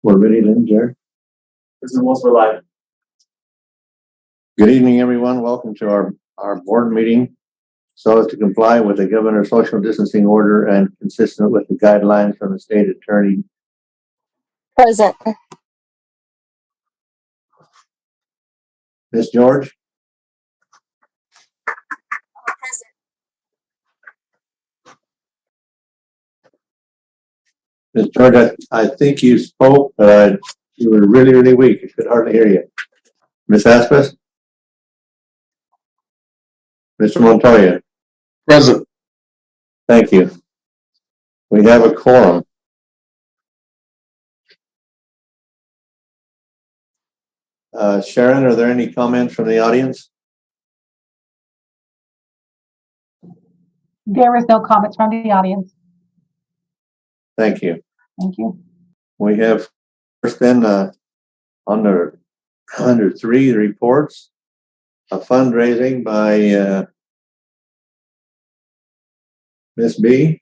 We're ready then, Jared. We're live. Good evening, everyone. Welcome to our board meeting. So as to comply with the governor's social distancing order and consistent with the guidelines from the state attorney. Present. Ms. George? Ms. George, I think you spoke, but you were really, really weak. I could hardly hear you. Ms. Aspas? Mr. Montoya? Present. Thank you. We have a quorum. Sharon, are there any comments from the audience? There is no comments from the audience. Thank you. Thank you. We have first then under 3 reports, a fundraising by Ms. B.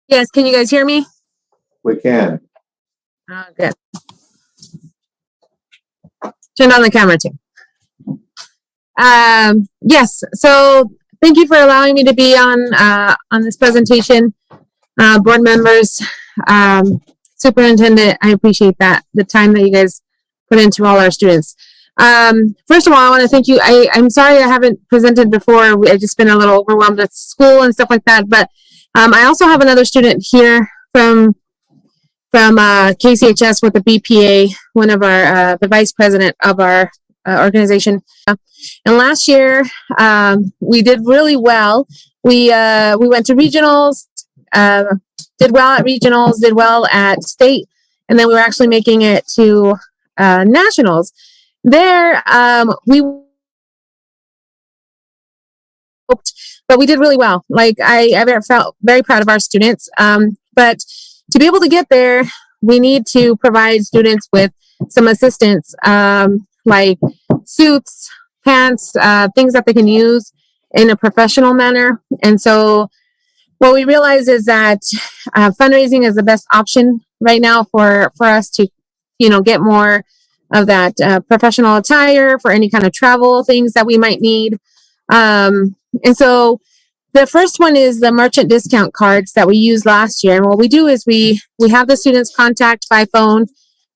Yes, can you guys hear me? We can. Oh, good. Turn on the camera too. Yes, so thank you for allowing me to be on this presentation. Board members, superintendent, I appreciate that, the time that you guys put into all our students. First of all, I want to thank you. I'm sorry I haven't presented before. I've just been a little overwhelmed with school and stuff like that, but I also have another student here from KCHS with the BPA, one of our, the vice president of our organization. And last year, we did really well. We went to regionals, did well at regionals, did well at state, and then we were actually making it to nationals. There, but we did really well. Like I felt very proud of our students. But to be able to get there, we need to provide students with some assistance, like suits, pants, things that they can use in a professional manner. And so what we realize is that fundraising is the best option right now for us to, get more of that professional attire for any kind of travel things that we might need. And so the first one is the merchant discount cards that we used last year. And what we do is we have the students contact by phone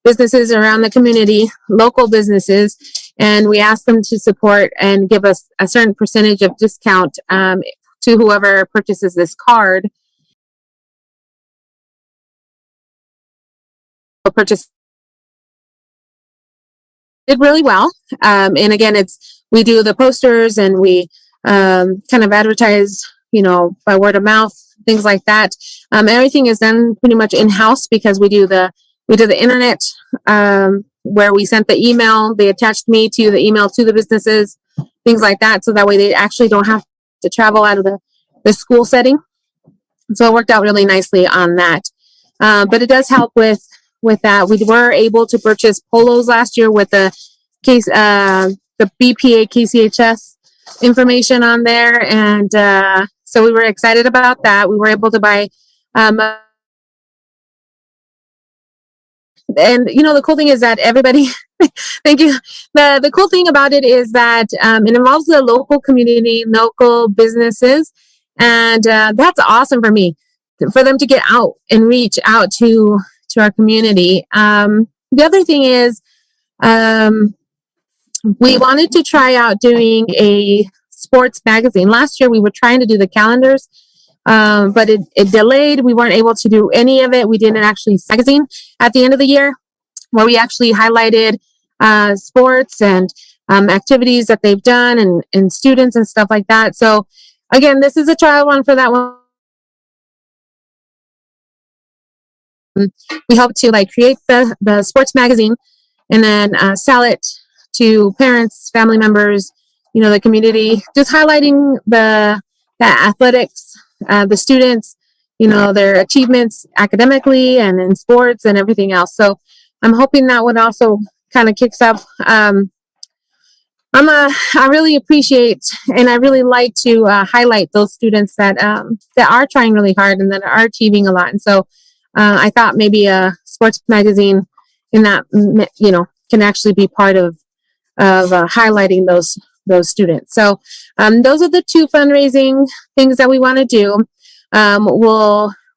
businesses around the community, local businesses, and we ask them to support and give us a certain percentage of discount to whoever purchases this card. Purchase did really well. And again, we do the posters and we kind of advertise, by word of mouth, things like that. Everything is done pretty much in-house because we do the internet, where we sent the email, they attached me to the email to the businesses, things like that. So that way they actually don't have to travel out of the school setting. So it worked out really nicely on that. But it does help with that. We were able to purchase polos last year with the BPA KCHS information on there. And so we were excited about that. We were able to buy, and the cool thing is that everybody, thank you. The cool thing about it is that it involves the local community, local businesses. And that's awesome for me, for them to get out and reach out to our community. The other thing is, we wanted to try out doing a sports magazine. Last year, we were trying to do the calendars, but it delayed. We weren't able to do any of it. We didn't actually magazine at the end of the year, where we actually highlighted sports and activities that they've done and students and stuff like that. So again, this is a trial run for that one. We hope to create the sports magazine and then sell it to parents, family members, the community, just highlighting the athletics, the students, their achievements academically and in sports and everything else. So I'm hoping that would also kind of kicks up. I really appreciate and I really like to highlight those students that are trying really hard and that are achieving a lot. And so I thought maybe a sports magazine in that, can actually be part of highlighting those students. So those are the two fundraising things that we want to do.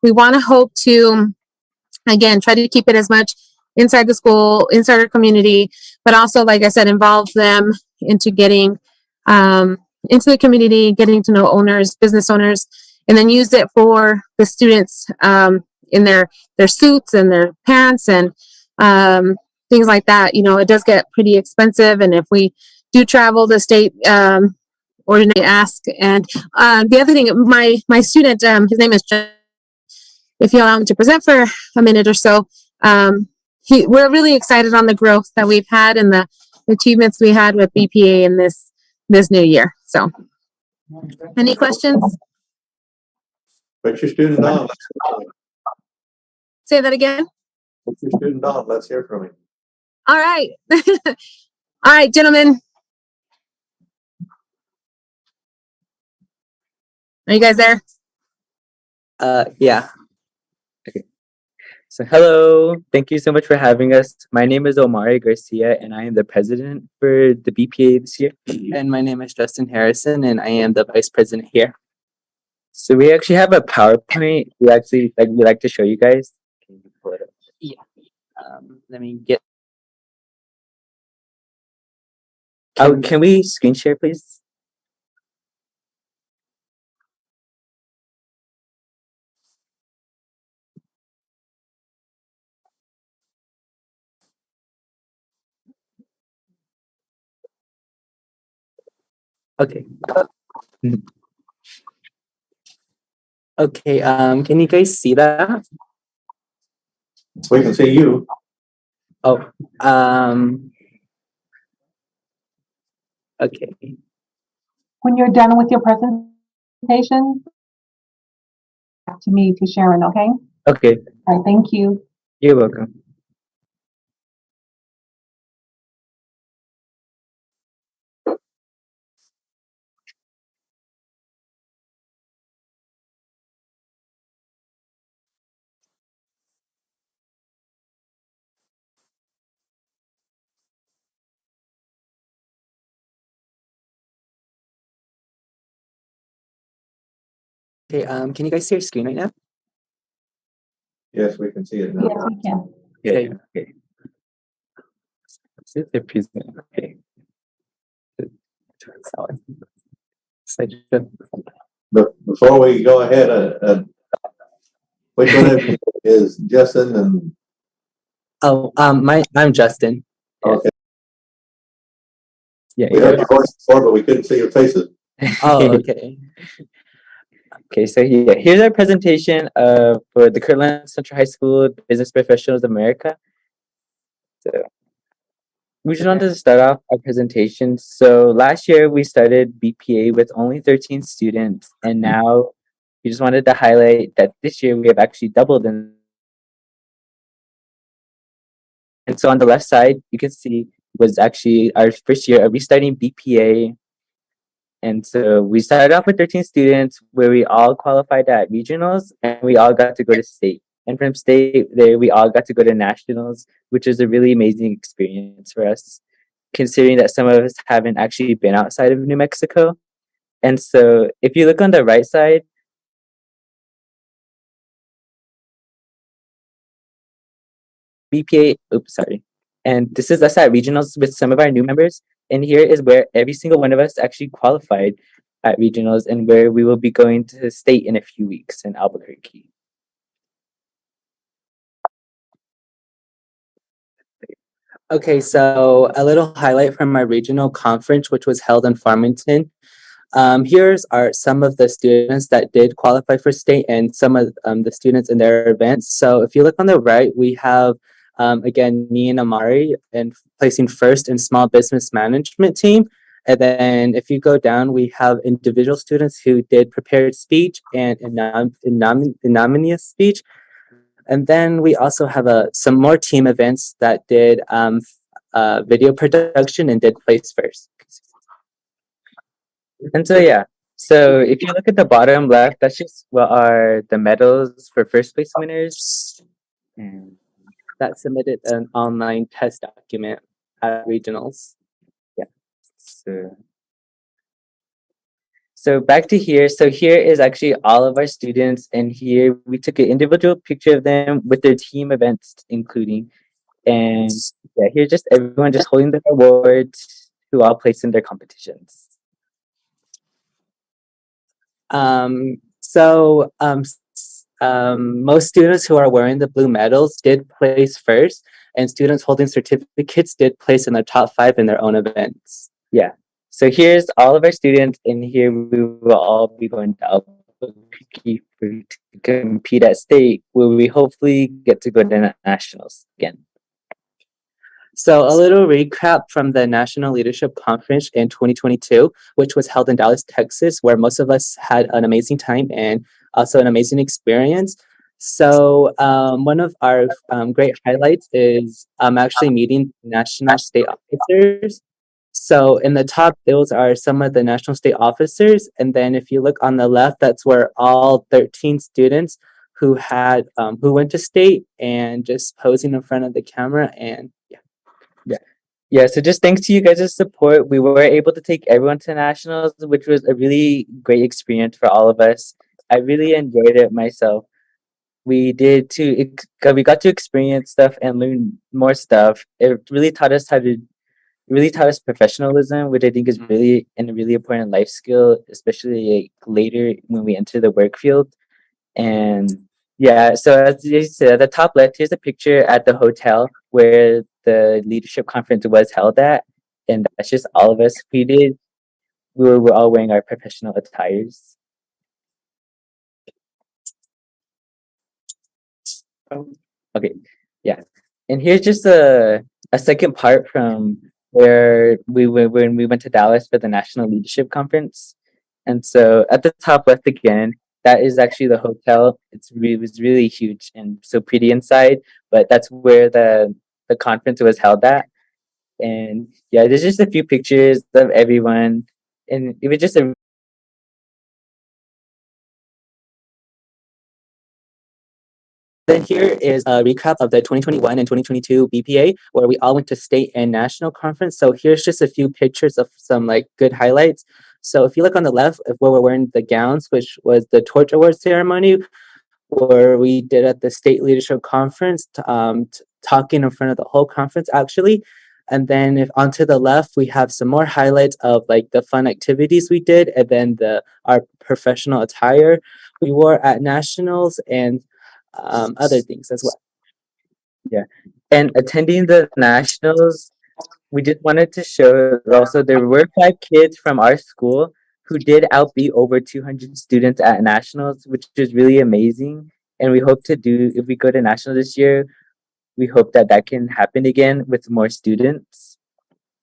We want to hope to, again, try to keep it as much inside the school, inside our community, but also, like I said, involve them into getting into the community, getting to know owners, business owners, and then use it for the students in their suits and their pants and things like that. It does get pretty expensive, and if we do travel the state, or they ask. And the other thing, my student, his name is John, if you allow him to present for a minute or so, we're really excited on the growth that we've had and the achievements we had with BPA in this new year. So, any questions? Put your student on. Say that again. Put your student on. Let's hear from him. All right. All right, gentlemen. Are you guys there? Yeah. Okay. So hello, thank you so much for having us. My name is Omari Garcia and I am the president for the BPA this year. And my name is Justin Harrison and I am the vice president here. So we actually have a PowerPoint we'd like to show you guys. Can you pull it up? Yeah. Let me get. Can we screen share, please? Okay. Okay, can you guys see that? We can see you. Oh, okay. When you're done with your presentation, back to me, to Sharon, okay? Okay, All right, thank you. you're welcome. Okay, can you guys see your screen right now? Yes, we can see it now. Yes, we can. Okay. Okay. See if they're present. Okay. But before we go ahead, which one of you is Justin and? Oh, I'm Justin. Okay. Yeah. We heard your voice before, but we couldn't see your faces. Oh, okay. Okay, so yeah, here's our presentation for the Kirtland Central High School Business Professionals of America. So we just wanted to start off our presentation. So last year we started BPA with only 13 students, and now we just wanted to highlight that this year we have actually doubled in. And so on the left side, you can see was actually our first year of restarting BPA. And so we started off with 13 students where we all qualified at regionals and we all got to go to state. And from state there, we all got to go to nationals, which is a really amazing experience for us, considering that some of us haven't actually been outside of New Mexico. And so if you look on the right side, BPA, oops, sorry. And this is us at regionals with some of our new members. And here is where every single one of us actually qualified at regionals and where we will be going to state in a few weeks in Albuquerque. Okay, so a little highlight from our regional conference, which was held in Farmington. Here's some of the students that did qualify for state and some of the students in their events. So if you look on the right, we have again, me and Amari, and placing first in small business management team. And then if you go down, we have individual students who did prepared speech and anonymous speech. And then we also have some more team events that did video production and did place first. And so, yeah, So if you look at the bottom left, that's just what are the medals for first place winners. And that submitted an online test document at regionals. Yeah. So back to here. So here is actually all of our students, and here we took an individual picture of them with their team events including. And yeah, here's just everyone just holding their awards who all placed in their competitions. Most students who are wearing the blue medals did place first, and students holding certificates did place in the top 5 in their own events. Yeah. So here's all of our students, and here we will all be going to Albuquerque to compete at state, where we hopefully get to go to nationals again. So a little recap from the National Leadership Conference in 2022, which was held in Dallas, Texas, where most of us had an amazing time and also an amazing experience. So one of our great highlights is actually meeting national state officers. So in the top, those are some of the national state officers. And then if you look on the left, that's where all 13 students who had who went to state and just posing in front of the camera. And yeah, so just thanks to you guys' support, we were able to take everyone to nationals, which was a really great experience for all of us. I really enjoyed it myself. We got to experience stuff and learn more stuff. It really taught us professionalism, which I think is really a really important life skill, especially later when we enter the work field. And yeah, so as you said, at the top left, here's a picture at the hotel where the leadership conference was held at, and that's just all of us. We were all wearing our professional attires. Okay, yeah, and here's just a second part from where when we went to Dallas for the National Leadership Conference. And so at the top left again, that is actually the hotel. It was really huge and so pretty inside, but that's where the conference was held at. And yeah, there's just a few pictures of everyone, and it was just a Then here is a recap of the 2021 and 2022 BPA, where we all went to state and national conference. So here's just a few pictures of some like good highlights. So if you look on the left of where we're wearing the gowns, which was the Torch Award ceremony, where we did at the State Leadership Conference, talking in front of the whole conference actually. And then if onto the left, we have some more highlights of like the fun activities we did, and then our professional attire we wore at nationals, and other things as well. Yeah, and attending the nationals, we just wanted to show also there were 5 kids from our school who did outbeat over 200 students at nationals, which is really amazing. And we hope to do, if we go to nationals this year, we hope that can happen again with more students.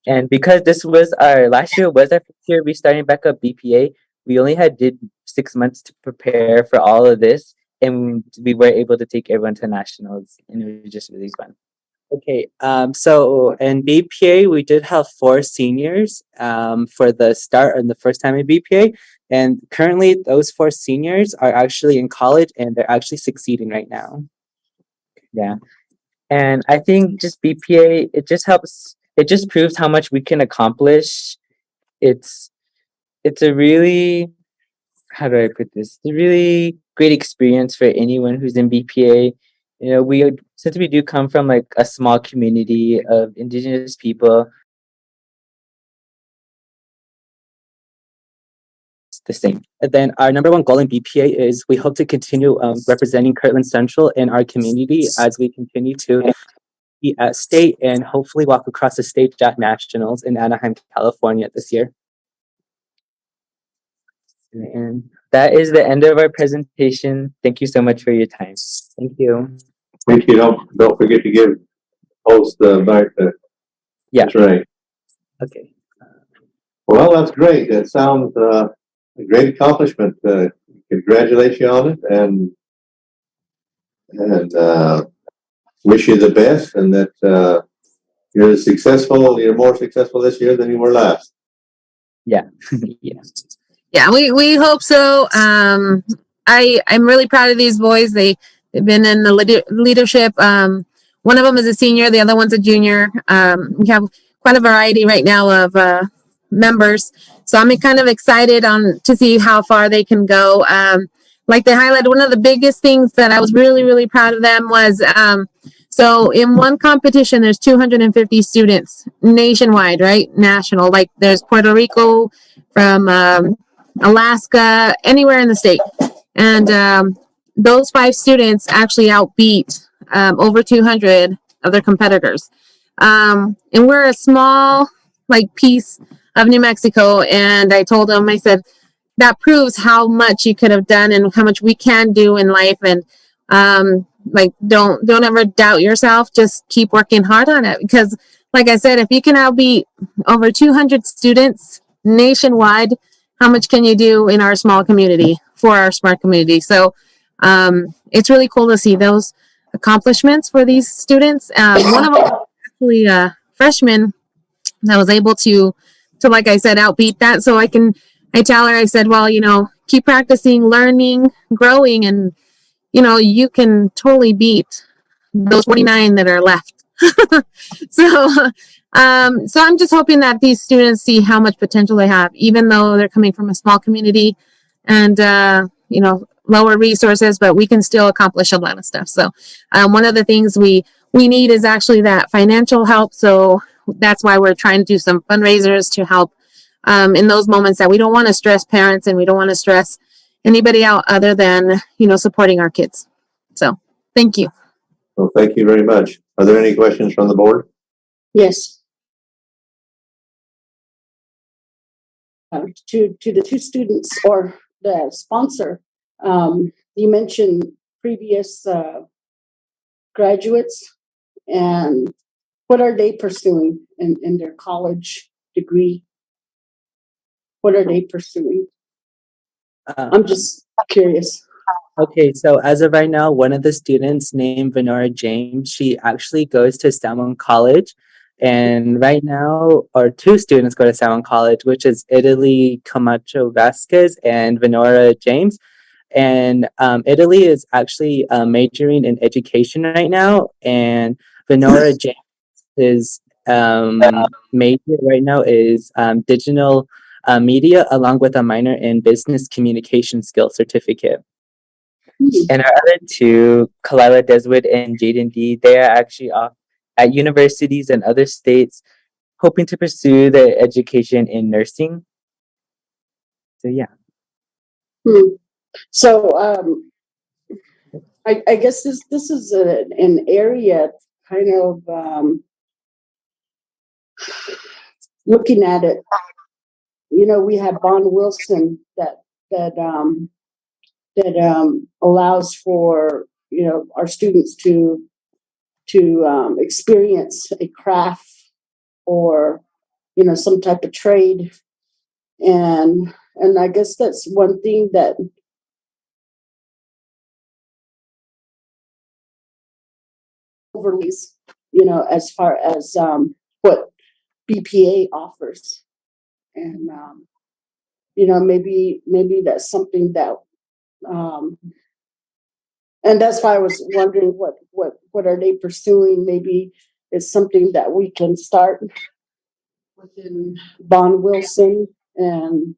And because this was last year was our first year restarting back up BPA, we only did 6 months to prepare for all of this, and we were able to take everyone to nationals, and it was just really fun. Okay, so in BPA, we did have 4 seniors for the start and the first time in BPA. And currently, those 4 seniors are actually in college, and they're actually succeeding right now. Yeah. And I think just BPA, it just proves how much we can accomplish. It's a really, how do I put this? It's a really great experience for anyone who's in BPA. You know, since we do come from like a small community of Indigenous people, it's the same. And then our number 1 goal in BPA is we hope to continue representing Kirtland Central in our community as we continue to be at state and hopefully walk across the stage at nationals in Anaheim, California this year. And that is the end of our presentation. Thank you so much for your time. Thank you. Thank you. Don't forget to give host the back. Yeah. That's right. Okay. Well, that's great. That sounds a great accomplishment. Congratulate you on it, and wish you the best, and that you're more successful this year than you were last. Yeah. Yeah. Yeah, we hope so. I'm really proud of these boys. They've been in the leadership. One of them is a senior, the other one's a junior. We have quite a variety right now of members, so I'm kind of excited on to see how far they can go. Like they highlighted, one of the biggest things that I was really proud of them was so in one competition, there's 250 students nationwide, right? National, like there's Puerto Rico, from Alaska, anywhere in the state. And those 5 students actually outbeat over 200 of their competitors. And we're a small like piece of New Mexico. And I told them, I said, that proves how much you could have done and how much we can do in life. And like don't ever doubt yourself. Just keep working hard on it, because like I said, if you can outbeat over 200 students nationwide, how much can you do in our small community for our smart community? So it's really cool to see those accomplishments for these students. One of them actually a freshman that was able to like I said, outbeat that. So I tell her, I said, well, keep practicing, learning, growing, and you can totally beat those 49 that are left. So I'm just hoping that these students see how much potential they have, even though they're coming from a small community and lower resources, but we can still accomplish a lot of stuff. So one of the things we need is actually that financial help. So that's why we're trying to do some fundraisers to help in those moments that we don't want to stress parents and we don't want to stress anybody out other than supporting our kids. So thank you. Well, thank you very much. Are there any questions from the board? Yes. To the 2 students or the sponsor, you mentioned previous graduates, and what are they pursuing in their college degree? What are they pursuing? I'm just curious. Okay, so as of right now, one of the students named Venora James, she actually goes to Salmon College. And right now, our 2 students go to Salmon College, which is Italy Camacho Vasquez and Venora James. And Italy is actually majoring in education right now. And Venora James is major right now is digital media, along with a minor in business communication skill certificate. And our other 2, Kalila Deswood and Jaden D, they are actually off at universities and other states, hoping to pursue their education in nursing. So yeah. So I guess this is an area kind of looking at it. We have Bond Wilson that allows for our students to experience a craft or some type of trade, and I guess that's one thing that overlays as far as what BPA offers, and maybe that's something that and that's why I was wondering what are they pursuing. Maybe it's something that we can start within Bond Wilson, and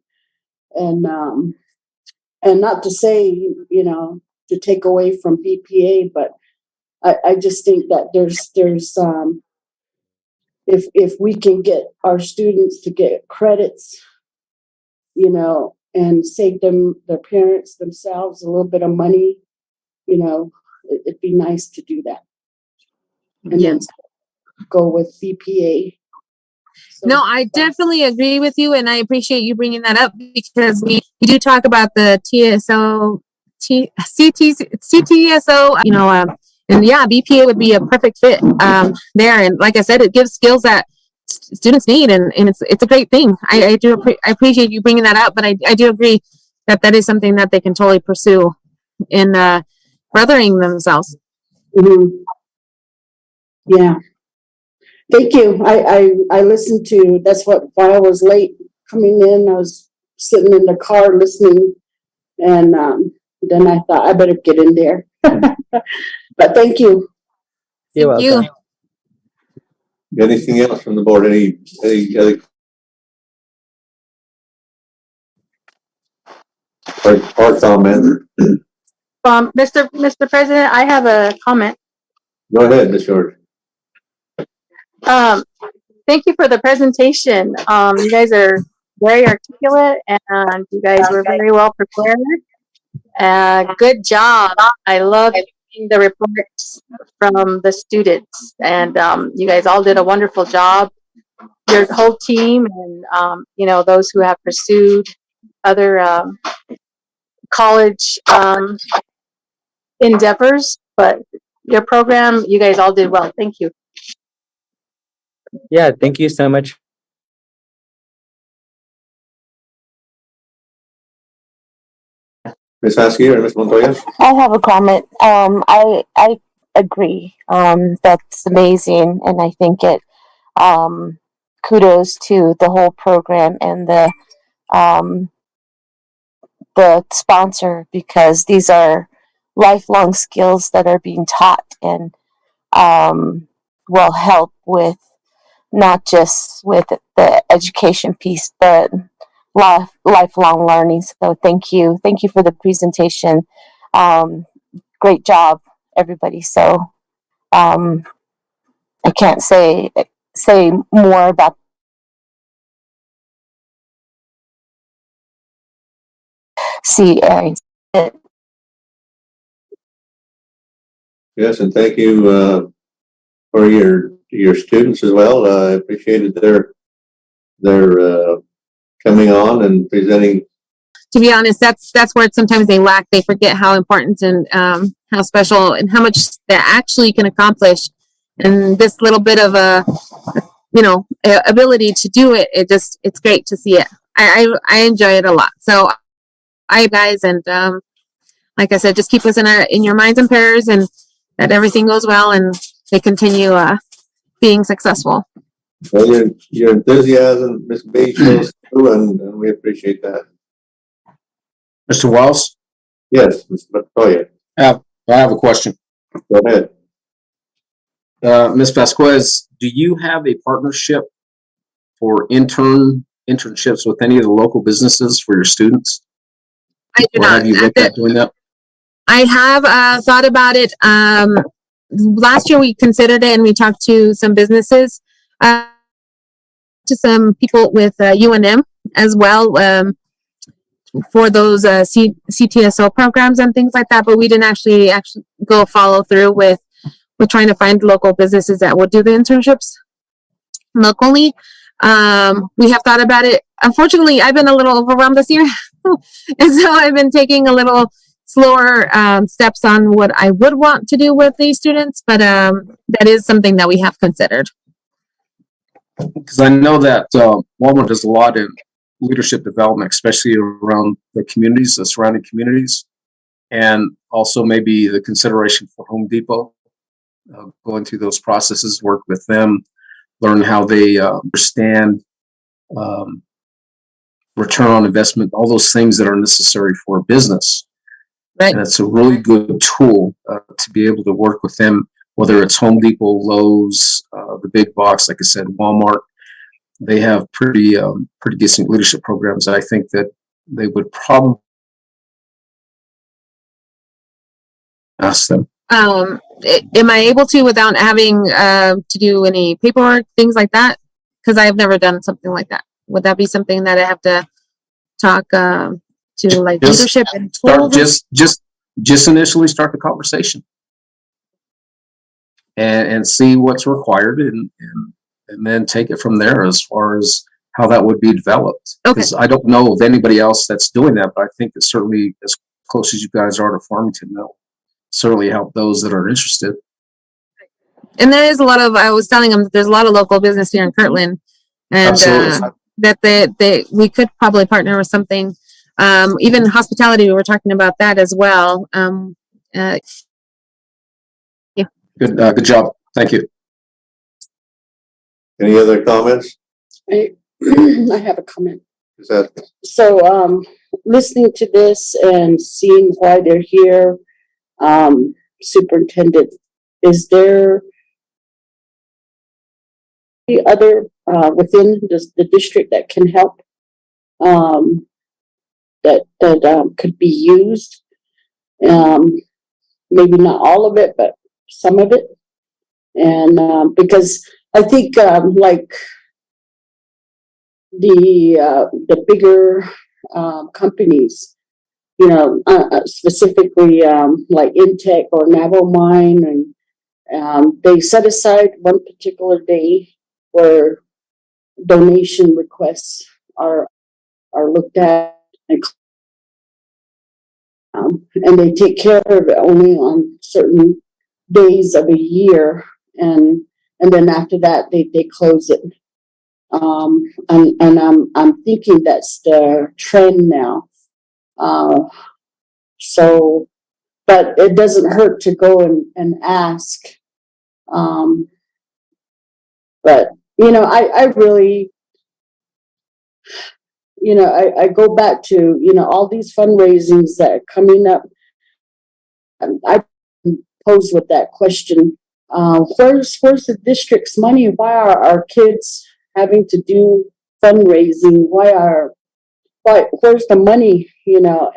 not to say to take away from BPA, but I just think that there's if we can get our students to get credits, and save them, their parents, themselves a little bit of money, it'd be nice to do that. And then go with BPA. So, No, I definitely agree with you, and I appreciate you bringing that up, because we do talk about the CTSO, and yeah, BPA would be a perfect fit there. And like I said, it gives skills that students need, and it's a great thing. I appreciate you bringing that up, but I do agree that is something that they can totally pursue in furthering themselves. Yeah. Thank you. I listened to, that's why I was late coming in. I was sitting in the car listening. And then I thought I better get in there. But thank you. You're Thank you. welcome. Anything else from the board? Any other? Or comment? Mr. President, I have a comment. Go ahead, Ms. George. Thank you for the presentation. You guys are very articulate and you guys were very well prepared. Good job. I love seeing the reports from the students and you guys all did a wonderful job. Your whole team and you know, those who have pursued other college endeavors, but your program, you guys all did well. Thank you. Yeah, thank you so much. Ms. Haskell or Ms. Montoya? I have a comment. I agree. That's amazing, and I think it. Kudos to the whole program and the sponsor, because these are lifelong skills that are being taught and will help with not just with the education piece, but lifelong learning. So thank you for the presentation. Great job, everybody. So I can't say more about Yes, and thank you for your students as well. I appreciated their coming on and presenting. To be honest, that's where sometimes they lack. They forget how important and how special and how much they actually can accomplish. And this little bit of ability to do it, it's great to see it. I enjoy it a lot. So guys, and like I said, just keep us in your minds and prayers, and that everything goes well and they continue being successful. Well, your enthusiasm, Ms. B, shows through, and we appreciate that. Mr. Wells, Yes, Ms. Montoya, I have a question. go ahead. Ms. Vasquez, do you have a partnership for internships with any of the local businesses for your students? I do Or not. have you looked at doing that? I have thought about it. Last year we considered it and we talked to some businesses, to some people with UNM as well, for those CTSO programs and things like that. But we didn't actually go follow through with trying to find local businesses that would do the internships locally. We have thought about it. Unfortunately, I've been a little overwhelmed this year. And so I've been taking a little slower steps on what I would want to do with these students, but that is something that we have considered. Because I know that Walmart does a lot in leadership development, especially around the communities, the surrounding communities, and also maybe the consideration for Home Depot, going through those processes, work with them, learn how they understand return on investment, all those things that are necessary for a business. Right. And it's a really good tool to be able to work with them, whether it's Home Depot, Lowe's, the big box, like I said, Walmart. They have pretty decent leadership programs. I think that they would probably ask them. Am I able to without having to do any paperwork, things like that? Because I've never done something like that. Would that be something that I have to talk to like leadership and Start just initially start the conversation and see what's required and then take it from there as far as how that would be developed. Okay. Because I don't know of anybody else that's doing that, but I think it's certainly as close as you guys are to Farmington, they'll certainly help those that are interested. And there is a lot of, I was telling them that there's a lot of local business here in Kirtland, and that we could probably partner with something. Even hospitality, we were talking about that as well. Good job. Thank you. Any other comments? I have a comment. Is that, So, listening to this and seeing why they're here, Superintendent, is there any other, within the district that can help? That could be used? Maybe not all of it, but some of it. And, because I think, like the bigger, companies, you know, specifically, like Intech or Navajo Mine, and, they set aside one particular day where donation requests are looked at, and they take care of it only on certain days of a year, and then after that they close it. And I'm thinking that's the trend now. So, but it doesn't hurt to go and ask. But you know, I really, you know, I go back to, you know, all these fundraisings that are coming up. And I pose with that question, where's the district's money? Why are our kids having to do fundraising? Where's the money, you know?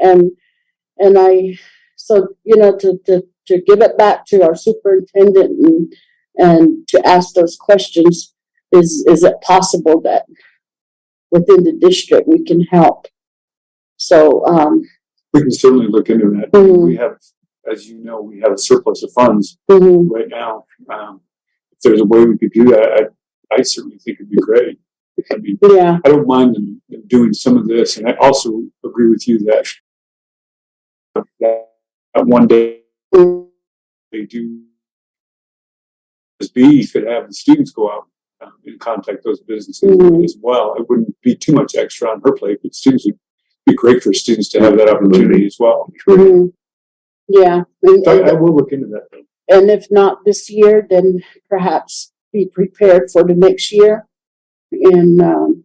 So, you know, to give it back to our superintendent and to ask those questions, is it possible that within the district we can help? So, we can certainly look into that. Mhm. We have, as you know, we have a surplus of funds mhm, right now. If there's a way we could do that, I certainly think it'd be great. I mean, yeah, I don't mind them doing some of this, and I also agree with you that one day mm, they do. As B could have the students go out and contact those businesses Mhm. as well. It wouldn't be too much extra on her plate, but students would be great for students to have that opportunity as well. mhm, yeah. So I will look into that though. And if not this year, then perhaps be prepared for the next year. And,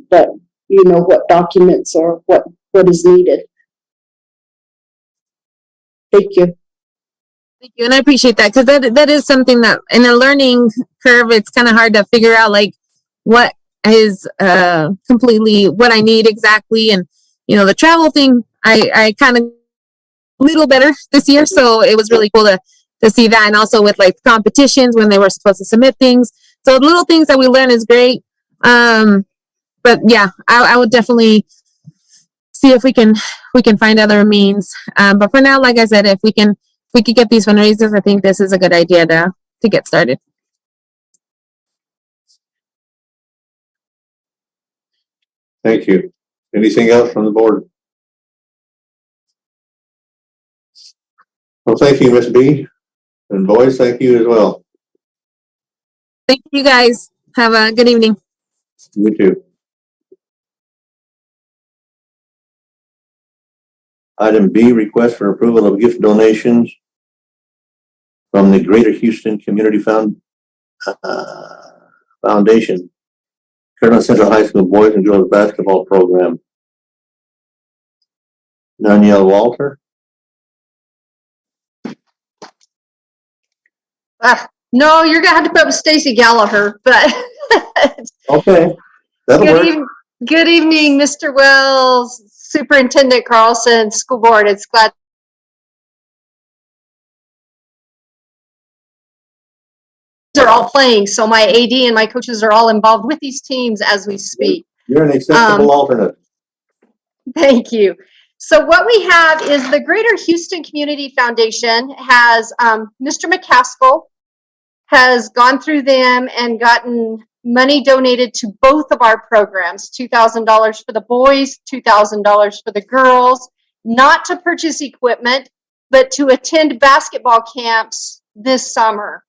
but you know what documents or what is needed. Thank you. Thank you, and I appreciate that because that is something that in a learning curve, it's kind of hard to figure out like what is completely what I need exactly, and you know the travel thing. I kind of a little better this year, so it was really cool to see that, and also with like competitions when they were supposed to submit things. So the little things that we learn is great. But yeah, I would definitely see if we can find other means. But for now, like I said, if we could get these fundraisers, I think this is a good idea to get started. thank you. Anything else from the board? Well, thank you, Miss B. And boys, thank you as well. Thank you guys. Have a good evening. You too. Item B, request for approval of gift donations from the Greater Houston Community Foundation, Colonel Central High School Boys and Girls Basketball Program. Danielle Walter. No, you're gonna have to put up with Stacy Gallagher, but Okay, that'll work. Good evening, Mr. Wells, Superintendent Carlson, School Board. It's glad they're all playing, so my AD and my coaches are all involved with these teams as we speak. You're an acceptable alternate. Thank you. So what we have is the Greater Houston Community Foundation has, Mr. McCaskill has gone through them and gotten money donated to both of our programs, $2,000 for the boys, $2,000 for the girls, not to purchase equipment, but to attend basketball camps this summer.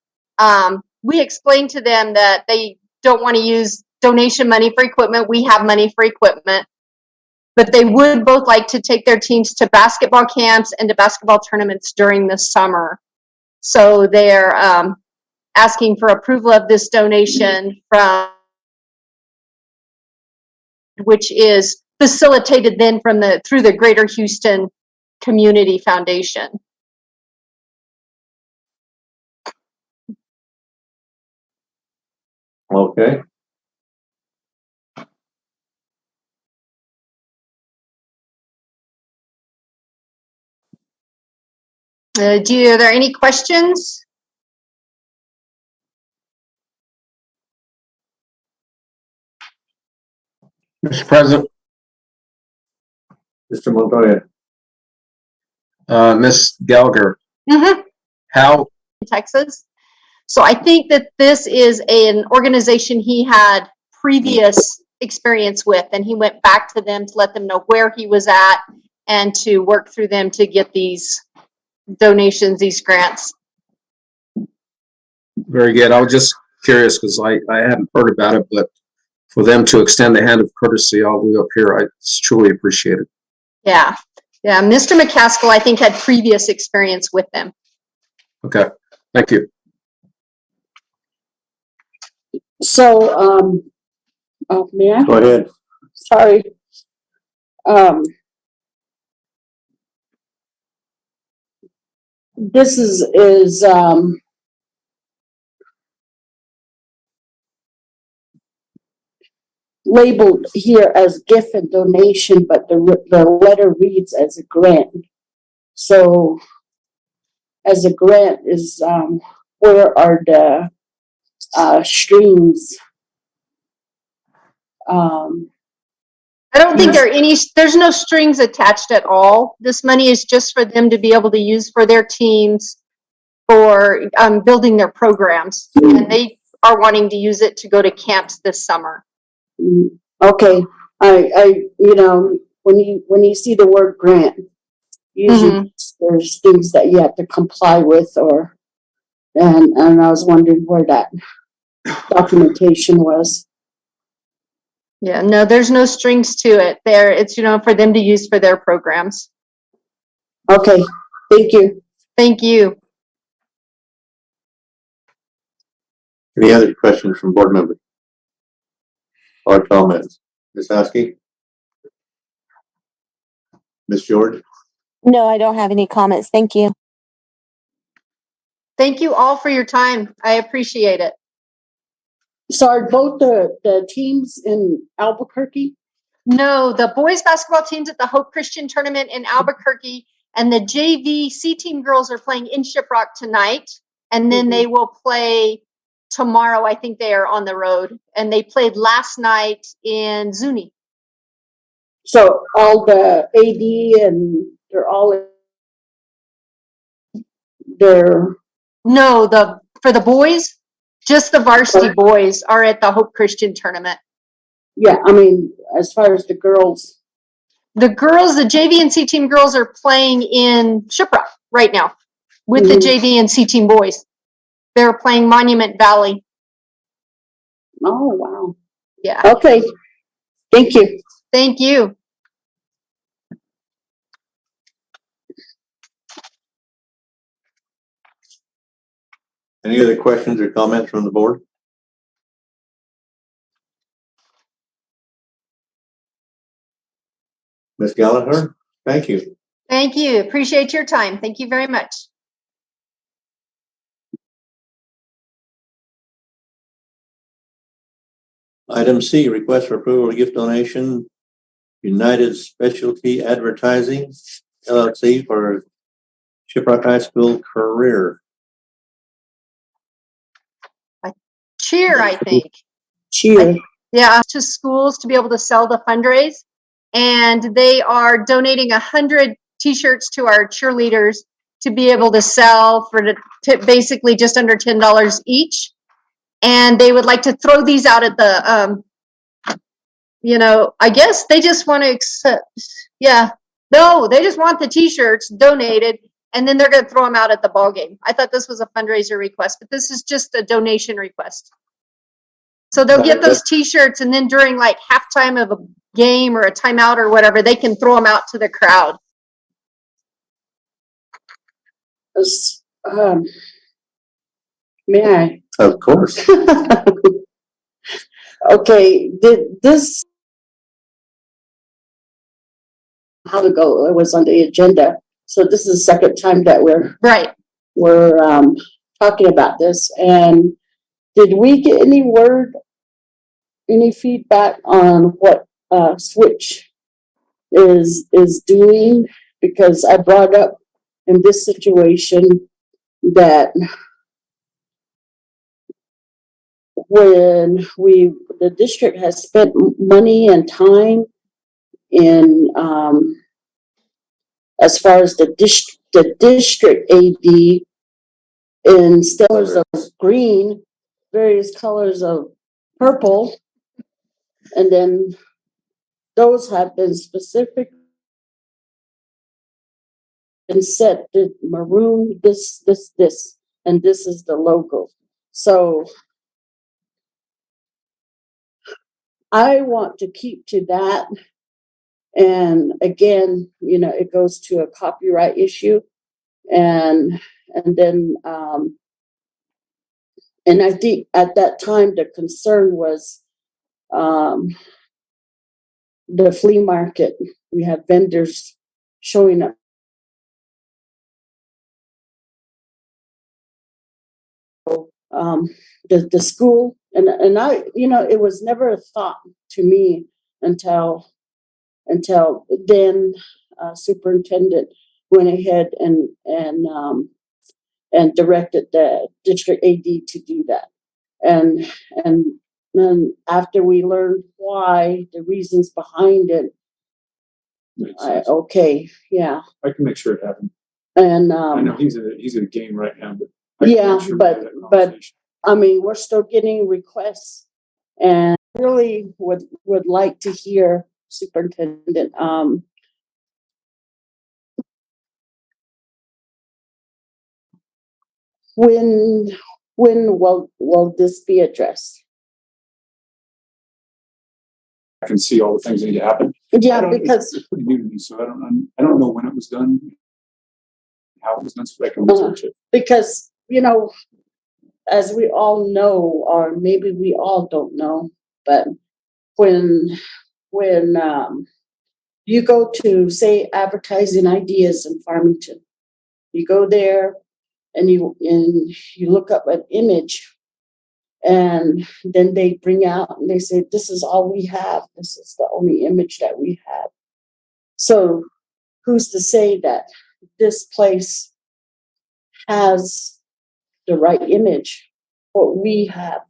We explained to them that they don't want to use donation money for equipment. We have money for equipment, but they would both like to take their teams to basketball camps and to basketball tournaments during the summer. So they're asking for approval of this donation from, which is facilitated then through the Greater Houston Community Foundation. Okay. Are there any questions? Mr. President, Mr. Montoya. Ms. Gallagher, Mm-hmm. how, Texas. So I think that this is an organization he had previous experience with, and he went back to them to let them know where he was at and to work through them to get these donations, these grants. very good. I was just curious because I hadn't heard about it, but for them to extend the hand of courtesy all the way up here, it's truly appreciated. Yeah. Yeah. Mr. McCaskill, I think, had previous experience with them. Okay, thank you. So, may I? Go ahead. Sorry. This is labeled here as gift and donation, but the letter reads as a grant. So, as a grant is, where are the strings? I don't think there's no strings attached at all. This money is just for them to be able to use for their teams for building their programs. And they are wanting to use it to go to camps this summer. Okay, I when you see the word grant, usually there's things that you have to comply with, and I was wondering where that documentation was. Yeah, no, there's no strings to it. It's for them to use for their programs. Okay, thank you. Thank you. Any other questions from board members? Or comments? Ms. Husky? Ms. George? No, I don't have any comments. Thank you. Thank you all for your time. I appreciate it. So are both the teams in Albuquerque? No, the boys basketball team's at the Hope Christian Tournament in Albuquerque, and the JV C team girls are playing in Shiprock tonight, and then they will play tomorrow. I think they are on the road, and they played last night in Zuni. So all the AD and they're all No, for the boys, just the varsity boys are at the Hope Christian Tournament. Yeah, I mean, as far as the girls. The girls, the JV and C team girls are playing in Shiprock right now with the JV and C team boys. They're playing Monument Valley. Oh, wow. Yeah. Okay. Thank you. Thank you. Any other questions or comments from the board? Ms. Gallagher, thank you. Thank you. Appreciate your time. Thank you very much. Item C, request for approval of gift donation, United Specialty Advertising, LLC for Shiprock High School career. Cheer, I think. Cheer. Yeah, to schools to be able to sell the fundraise. And they are donating 100 t-shirts to our cheerleaders to be able to sell for basically just under $10 each. And they would like to throw these out at the, I guess they just want to accept. Yeah. No, they just want the t-shirts donated, and then they're going to throw them out at the ball game. I thought this was a fundraiser request, but this is just a donation request. So they'll get those t-shirts, and then during like halftime of a game or a timeout or whatever, they can throw them out to the crowd. May I? Of course. Okay, did this how ago it was on the agenda. So this is the second time that we're Right. talking about this. And did we get any word, any feedback on what Switch is doing? Because I brought up in this situation that when the district has spent money and time in as far as the district AD in colors of green, various colors of purple, and then those have been specific and set the maroon, this, and this is the logo. So I want to keep to that. And again, you know, it goes to a copyright issue. And then, and I think at that time, the concern was the flea market. We have vendors showing up. The school, and I, you know, it was never a thought to me until then superintendent went ahead and directed the district AD to do that. And then after we learned why, the reasons behind it, okay, yeah. I can make sure it happens. And I know he's at a game right now, but I can yeah, make sure we have that but conversation. I mean, we're still getting requests, and really would like to hear superintendent when will this be addressed? I can see all the things that need to happen. Yeah, because it's pretty new to me, so I don't know when it was done, how it was done, so I can research it. Because, you know, as we all know, or maybe we all don't know, but when you go to, say, advertising ideas in Farmington, you go there and you look up an image, and then they bring out and they say, this is all we have. This is the only image that we have. So who's to say that this place has the right image, what we have?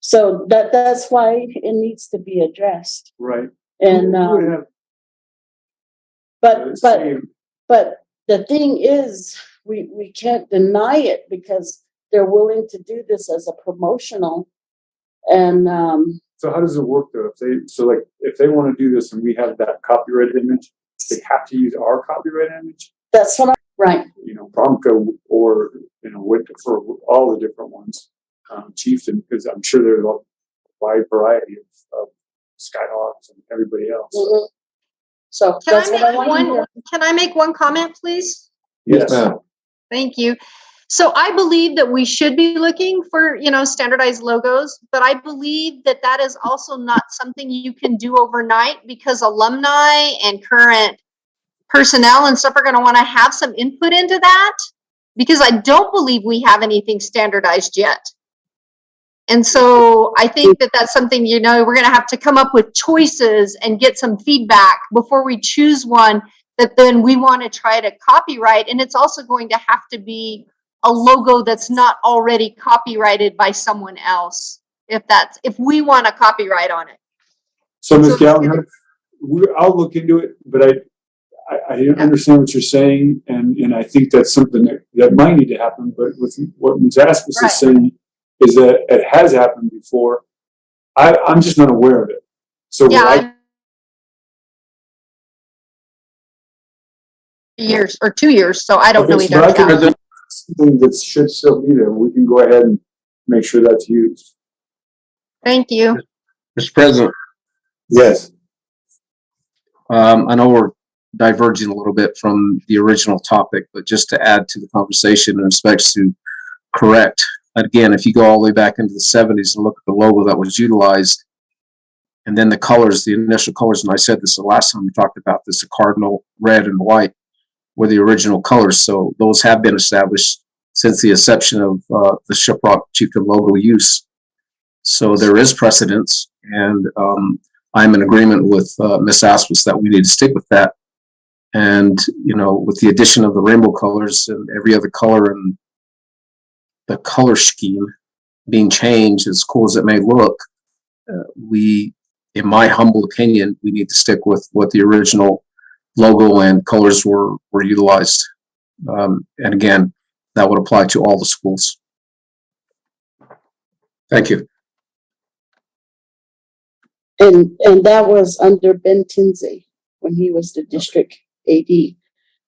So that's why it needs to be addressed. Right. And We would have but same- the thing is, we can't deny it because they're willing to do this as a promotional. And So how does it work though? If they want to do this and we have that copyrighted image, they have to use our copyrighted image. that's what right. You know, Bromco or for all the different ones, Chieftain, because I'm sure there's a wide variety of Skyhawks and everybody else. Mhm. So Can that's I what I make want to hear. Can I make one comment, please? Yes, ma'am. Thank you. So I believe that we should be looking for, standardized logos, but I believe that that is also not something you can do overnight because alumni and current personnel and stuff are going to want to have some input into that, because I don't believe we have anything standardized yet. And so I think that that's something, we're going to have to come up with choices and get some feedback before we choose one that then we want to try to copyright. And it's also going to have to be a logo that's not already copyrighted by someone else, if we want a copyright on it. So Ms. Gallagher, I'll look into it, but I understand what you're saying, and I think that's something that might need to happen. But with what Ms. Aspis is saying is that it has happened before. I'm just not aware of it. So Yeah, 2 years, so I don't know either. I think that's something that should still be there. We can go ahead and make sure that's used. Thank you. Mr. President, Yes. I know we're diverging a little bit from the original topic, but just to add to the conversation in respects to correct, again, if you go all the way back into the 70s and look at the logo that was utilized, And then the colors, the initial colors, and I said this the last time we talked about this, the cardinal red and white were the original colors. So those have been established since the inception of the Shiprock chieftain logo use. So there is precedence, and I'm in agreement with Ms. Aspis that we need to stick with that. And, you know, with the addition of the rainbow colors and every other color and the color scheme being changed, as cool as it may look, in my humble opinion, we need to stick with what the original logo and colors were utilized. And again, that would apply to all the schools. Thank you. And that was under Ben Tinsley when he was the district AD.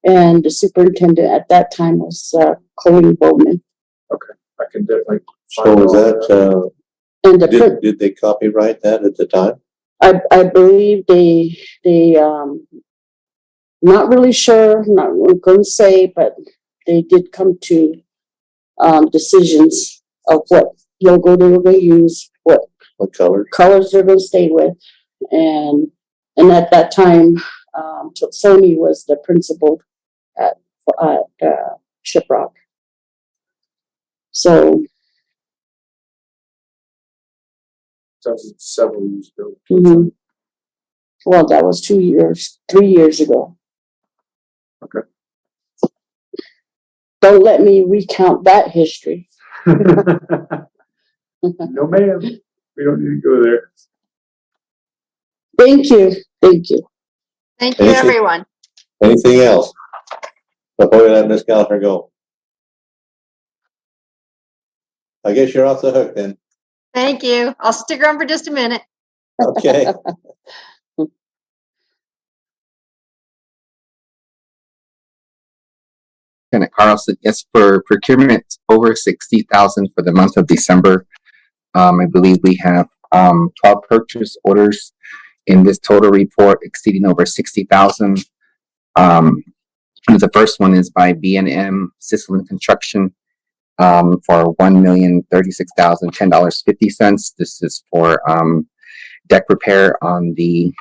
And the superintendent at that time was Chloe Bowman. Okay, I can definitely. So was that, And did they copyright that at the time? I believe they not really sure, not going to say, but they did come to decisions of what logo they were going to use, what color? Colors they're going to stay with, and at that time, Sony was the principal at Shiprock. So. That was several years ago. Mm-hmm. Well, that was 3 years ago. Okay. Don't let me recount that history. No, ma'am. We don't need to go there. Thank you. Thank you. Thank you, Anything- everyone. Anything else? Before we let Ms. Gallagher go. I guess you're off the hook then. Thank you. I'll stick around for just a minute. Okay. Lieutenant Carlson, yes, for procurement over 60,000 for the month of December. I believe we have 12 purchase orders in this total report exceeding over 60,000. The first one is by B&M Sisselin Construction for $1,036,010.50. This is for deck repair on the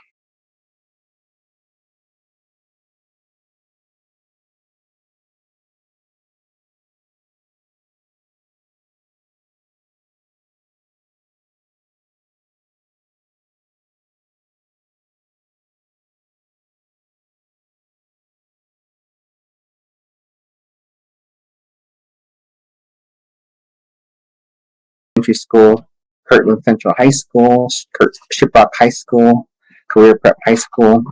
elementary school, Kirtland Central High School, Shiprock High School, Career Prep High School,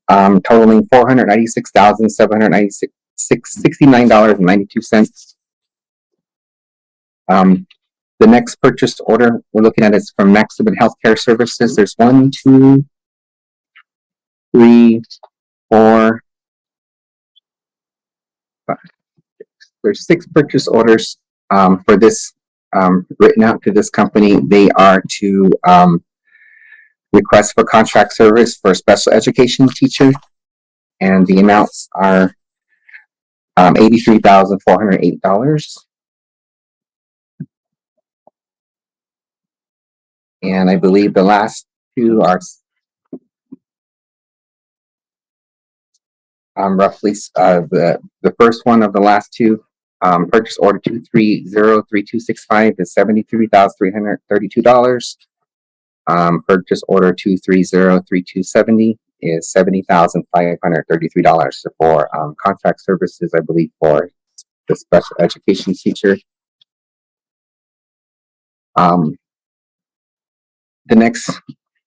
totaling $496,769.92. The next purchase order we're looking at is from Maximum Healthcare Services. There's 1, 2, 3, 4, 5. There's 6 purchase orders for this written out to this company. They are to request for contract service for a special education teacher, and the amounts are $83,408. And I believe the last two are roughly the first one of the last two. Purchase order 2303265 is $73,332. Purchase order 2303270 is $70,533 for contract services, I believe, for the special education teacher. The next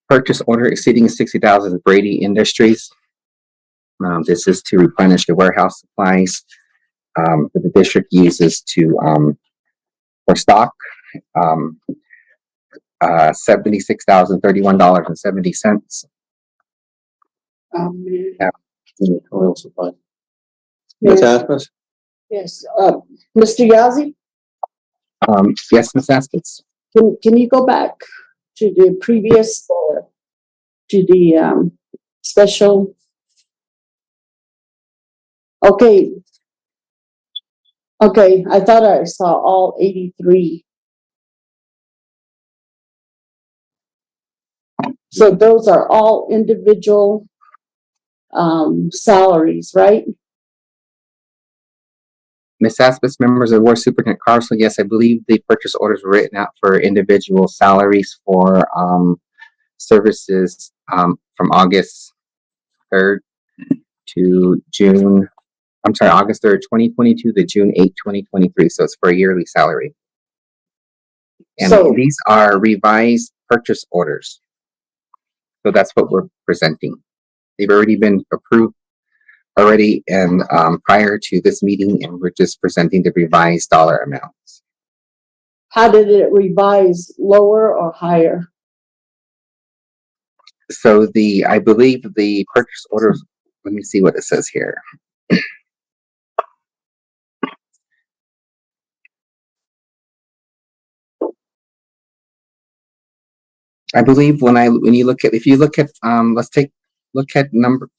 purchase order exceeding 60,000 is Brady Industries. This is to replenish the warehouse supplies that the district uses to for stock. $76,031.70. Yeah. Oil supply. Ms. Aspis? Yes, Mr. Yazzie, Yes, Ms. Aspis. can you go back to the previous, to the special? Okay. Okay, I thought I saw all 83. So those are all individual salaries, right? Ms. Aspis, members of the board, Superintendent Carlson, yes, I believe the purchase orders were written out for individual salaries for services from August 3rd to June, I'm sorry, August 3rd, 2022 to June 8th, 2023. So it's for a yearly salary. And So- these are revised purchase orders. So that's what we're presenting. They've already been approved already and prior to this meeting, and we're just presenting the revised dollar amounts. How did it revise, lower or higher? So I believe the purchase orders, let me see what it says here. I believe when you look at, if you look at, let's look at number,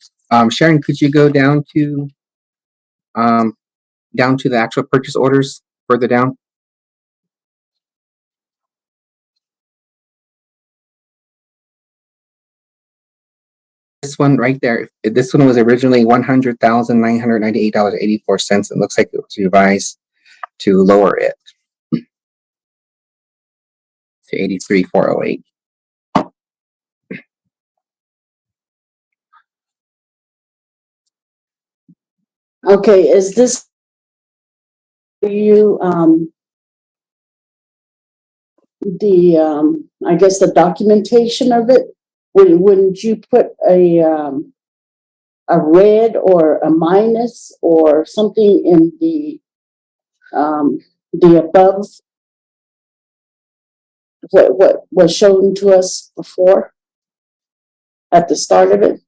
Sharon, could you go down to the actual purchase orders further down? This one right there, this one was originally $100,998.84. It looks like it was revised to lower it to $83,408. Okay, is this you, I guess the documentation of it? Wouldn't you put a red or a minus or something in the above? What was shown to us before at the start of it?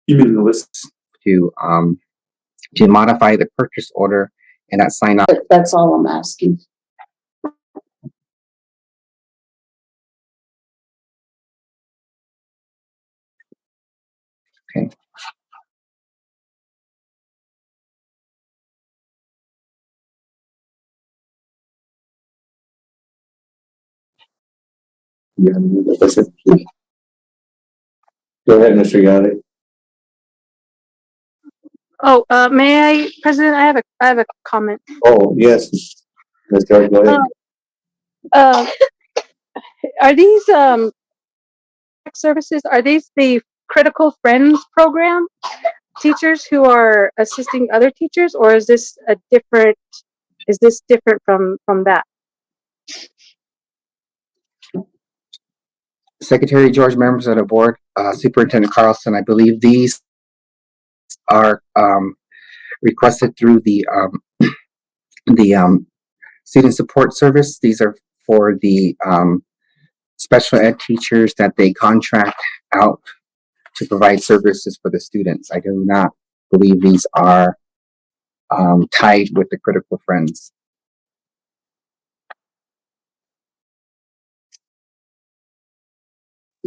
You mean the list? To modify the purchase order and that sign off. That's all I'm asking. Okay. Yeah, that's it. Go ahead, Mr. Gotti. Oh, may I, President, I have a comment. Oh, yes. Mr. Go ahead. Are these services, are these the Critical Friends program teachers who are assisting other teachers, or is this different from that? Secretary George, members of the board, Superintendent Carlson, I believe these are requested through the student support service. These are for the special ed teachers that they contract out to provide services for the students. I do not believe these are tied with the Critical Friends.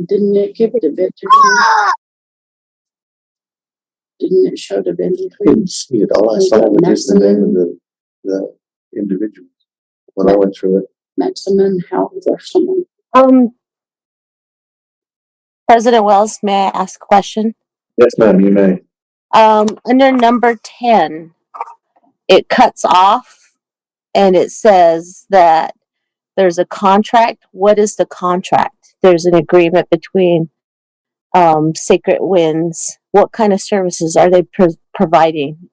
Didn't it give the vendor? Didn't it show the vendor? Didn't see it all. I saw it just the name of the individuals when I went through it. Maximum health or someone? President Wells, may I ask a question? Yes, ma'am, you may. Under number 10, it cuts off and it says that there's a contract. What is the contract? There's an agreement between Sacred Winds. What kind of services are they providing?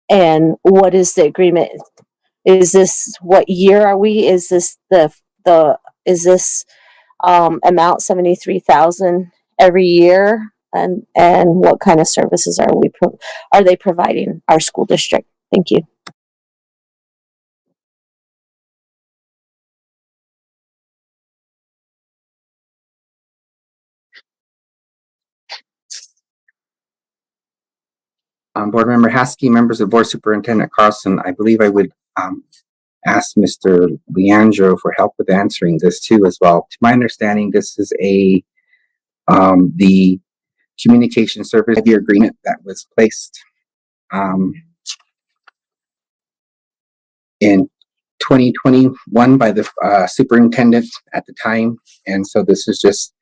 And what is the agreement? Is this, what year are we? Is this is this amount 73,000 every year? And what kind of services are they providing our school district? Thank you. Board Member Haskey, members of the Board, Superintendent Carlson, I believe I would ask Mr. Leandro for help with answering this too as well. To my understanding, this is the communication service agreement that was placed in 2021 by the superintendent at the time. And so this is just,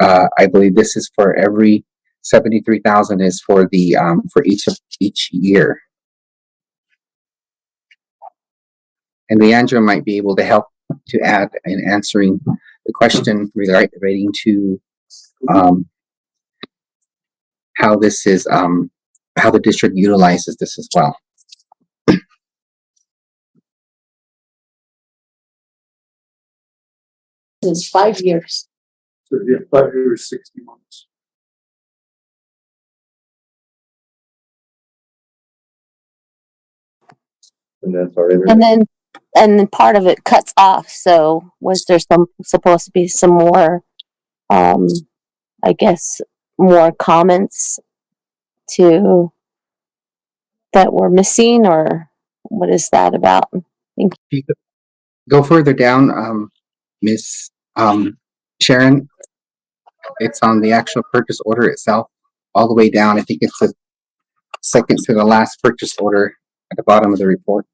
I believe this is for every 73,000 is for the, for each year. And Leandra might be able to help to add in answering the question relating to, how this is, how the district utilizes this as well. It's 5 years. So yeah, 5 years, 60 months. And that's already. And then part of it cuts off. So was there supposed to be some more, I guess, more comments to that were missing, or what is that about? If you could go further down, Miss Sharon, it's on the actual purchase order itself, all the way down. I think it's the second to the last purchase order at the bottom of the report.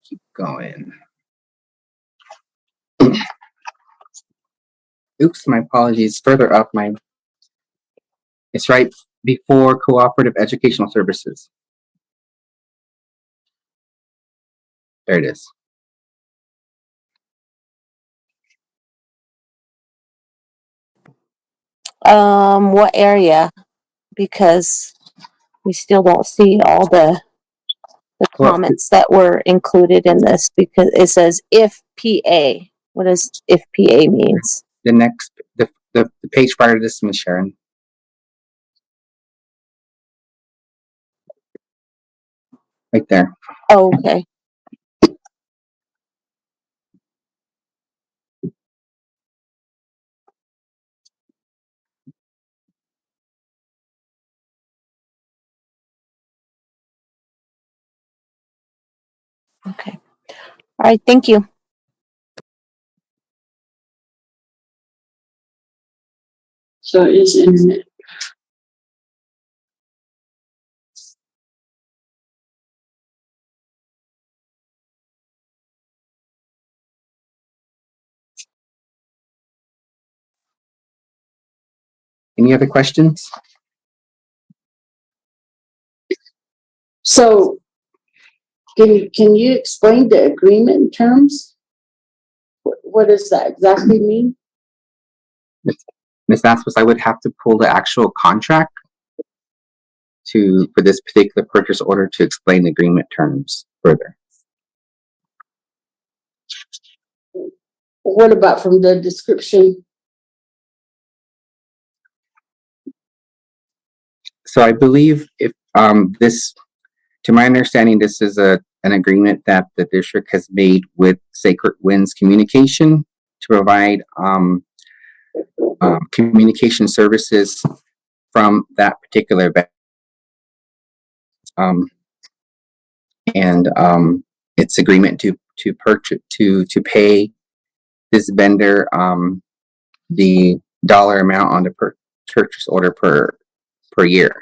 Keep going. Oops, my apologies. Further up, it's right before cooperative educational services. There it is. What area? Because we still don't see all the Well, comments that were included in this, because it says if PA. What does if PA means? The next, the page prior to this, Miss Sharon. Right there. Oh, okay. Okay. All right. Thank you. So is internet. Any other questions? So can you explain the agreement terms? What does that exactly mean? Ms. Aspas, I would have to pull the actual contract for this particular purchase order to explain the agreement terms further. What about from the description? So I believe if this, to my understanding, this is an agreement that the district has made with Sacred Winds Communication to provide communication services from that particular event. It's agreement to purchase to pay this vendor the dollar amount on the purchase order per year.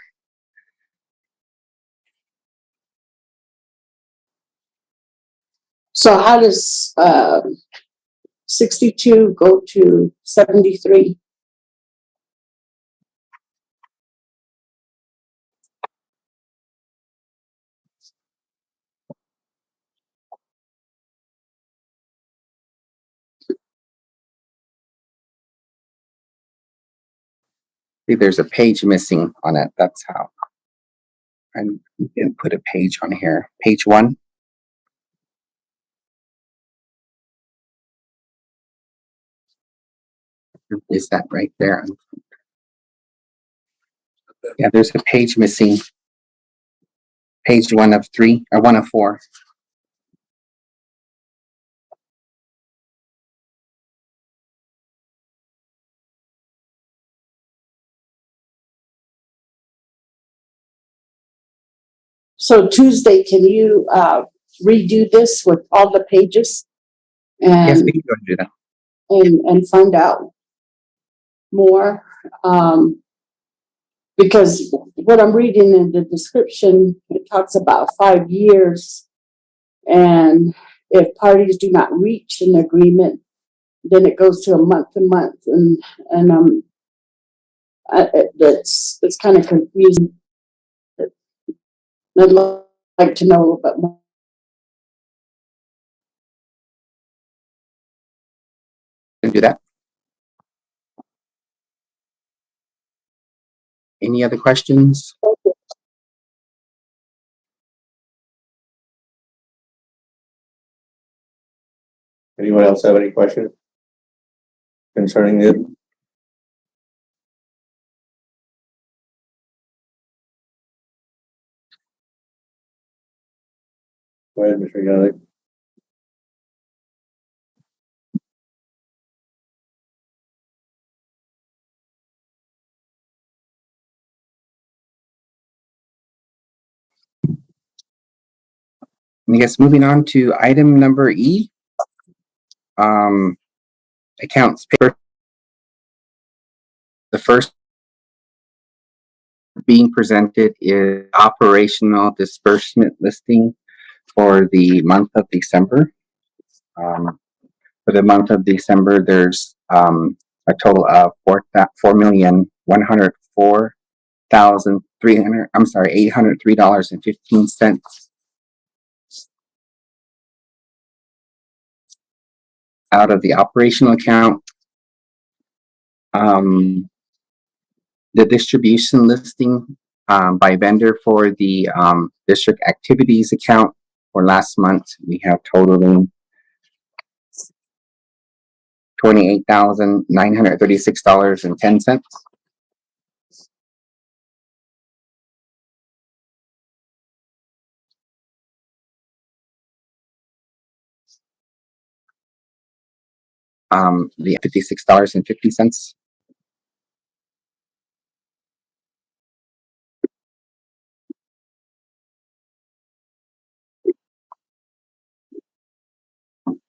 So how does 62 go to 73? See, there's a page missing on it. That's how. I didn't put a page on here. Page 1. Is that right there? Yeah, there's a page missing. Page 1 of 3 or 1 of 4. So Tuesday, can you, redo this with all the pages? Yes, And, we can go and do that. and find out more? Because what I'm reading in the description, it talks about 5 years. And if parties do not reach an agreement, then it goes to a month to month, and it's kind of confusing. I'd like to know a little bit more. And do that. Any other questions? Anyone else have any questions concerning it? Go ahead, Mr. Yalik. I guess moving on to item number E. Accounts paper. The first being presented is operational disbursement listing for the month of December. For the month of December, there's a total of $803.15 out of the operational account. The distribution listing by vendor for the district activities account for last month, we have totaling $28,936.10. The $56.50.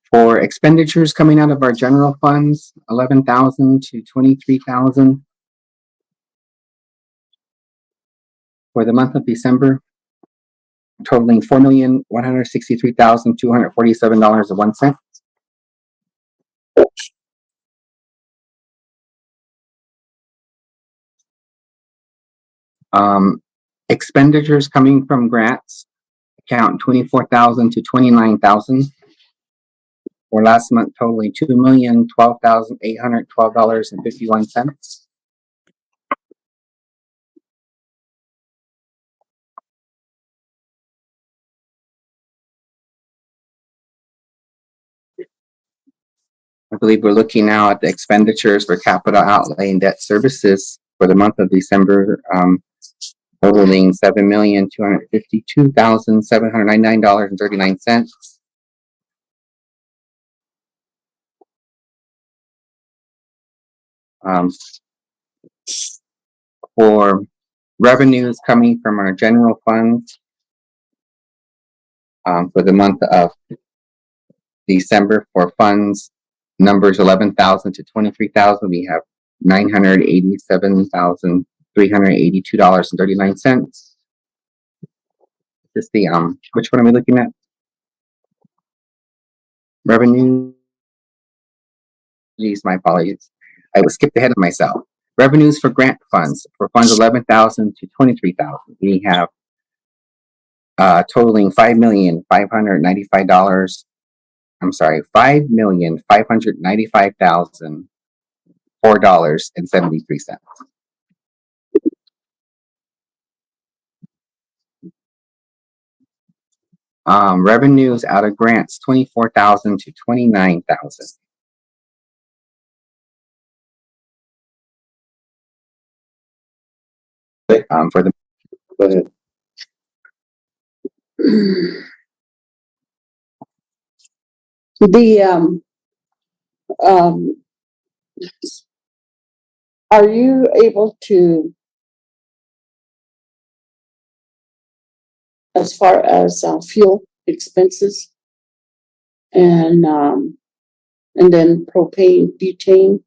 For expenditures coming out of our general funds, 11,000 to 23,000. For the month of December, totaling $4,163,247.01. Expenditures coming from grants, account 24,000 to 29,000. For last month, totaling $2,012,812.51. I believe we're looking now at the expenditures for capital outlay and debt services for the month of December, totaling $7,252,799.39. For revenues coming from our general funds, for the month of December, for funds numbers 11,000 to 23,000, we have $987,382.39. This is the which one are we looking at? Revenue. Geez, my apologies. I was skipped ahead of myself. Revenues for grant funds. For funds 11,000 to 23,000, we have totaling $5,595,000. I'm sorry, $5,595,004.73. Revenues out of grants 24,000 to 29,000. For the Go ahead. Are you able to as far as fuel expenses and then propane, butane,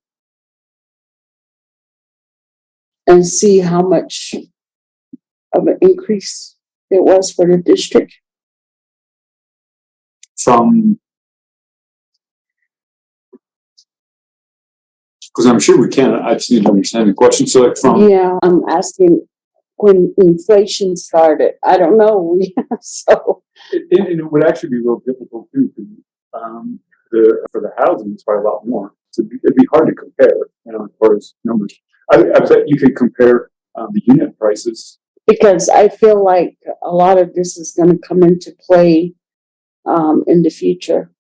and see how much of an increase it was for the district. From, because I'm sure we can, I just need to understand the question. So like from, Yeah, I'm asking when inflation started. I don't know. So it would actually be real difficult too, for the housing, it's probably a lot more. So it'd be hard to compare, you know, as far as numbers. I bet you could compare the unit prices. because I feel like a lot of this is going to come into play in the future,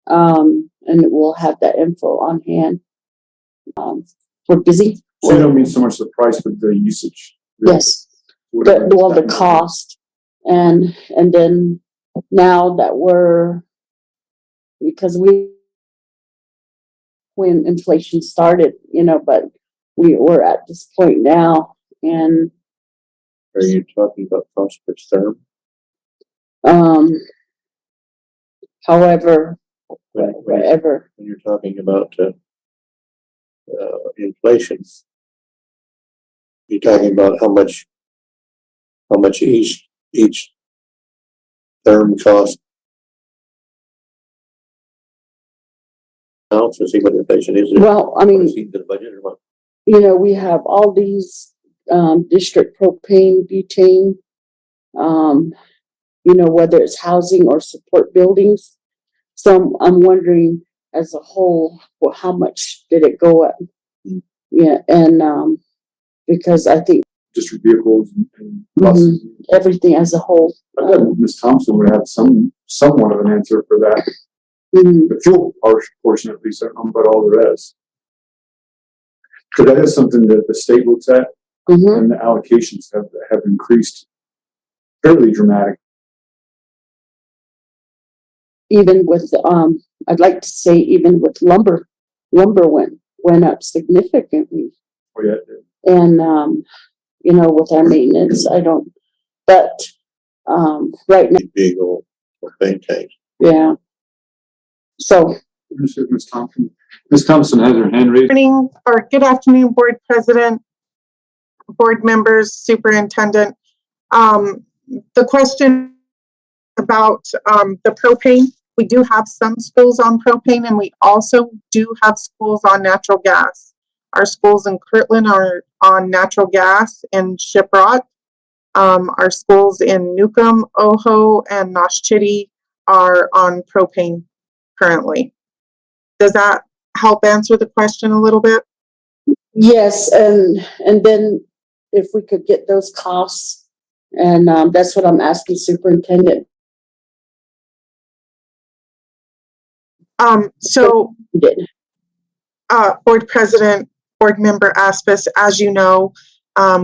and we'll have that info on hand. We're busy. So you don't mean so much the price, but the usage. Yes, the cost, and then now that because when inflation started, you know, but we're at this point now, and Are you talking about cost per term? however, When whatever. you're talking about inflation, you're talking about how much each term cost. Now, to see what inflation is. Well, I mean, See the budget or what? you know, we have all these district propane, butane, you know, whether it's housing or support buildings. So I'm wondering as a whole, well, how much did it go up? Yeah, and because I think District vehicles and buses. everything as a whole. I bet Ms. Thompson would have somewhat of an answer for that. Mhm. The fuel portion, at least, I don't know about all the rest. Because that is something that the state looks at, Mhm. and the allocations have increased fairly dramatic. Even with I'd like to say even with lumber went up significantly. Oh, yeah. And you know, with our maintenance, I don't, but right now, Big old propane tanks. yeah. So Ms. Thompson. Ms. Thompson has her hand raised. Morning or good afternoon, board president, board members, superintendent. The question about the propane, we do have some schools on propane and we also do have schools on natural gas. Our schools in Kirtland are on natural gas in Shiprock. Our schools in Newcomb, Ojo, and Nosh Chitty are on propane currently. Does that help answer the question a little bit? yes, and then if we could get those costs, and that's what I'm asking superintendent. So Did. board president, board member Aspis, as you know,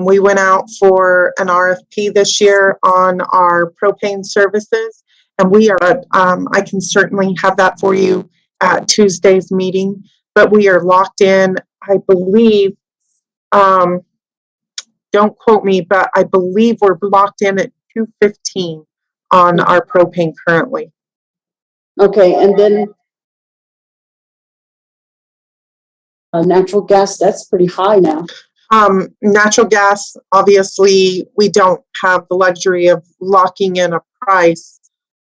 we went out for an RFP this year on our propane services, and we are, I can certainly have that for you at Tuesday's meeting, but we are locked in, I believe, don't quote me, but I believe we're locked in at $2.15 on our propane currently. Okay, and then natural gas, that's pretty high now. Natural gas, obviously, we don't have the luxury of locking in a price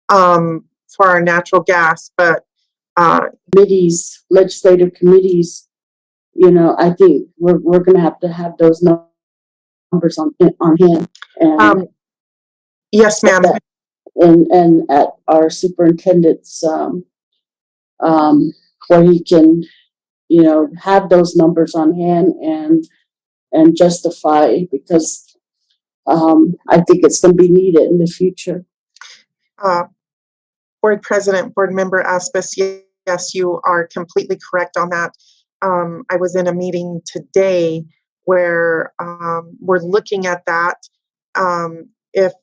for our natural gas, but Committees, legislative committees, you know, I think we're going to have those numbers on hand. And yes, ma'am. And at our superintendent's, where he can, you know, have those numbers on hand and justify, because I think it's going to be needed in the future. Board president, board member Aspis, yes, you are completely correct on that. I was in a meeting today where we're looking at that. If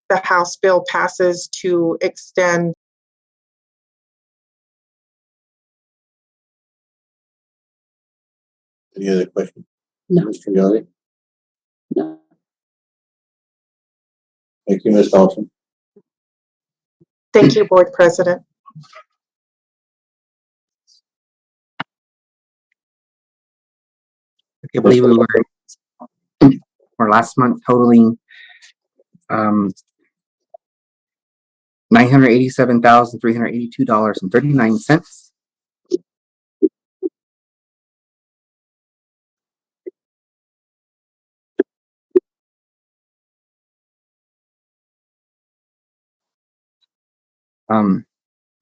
the House bill passes to extend Any other questions? No. Mr. Young? No. Thank you, Ms. Thompson. Thank you, Board President. I believe we were for last month totaling $987,382.39.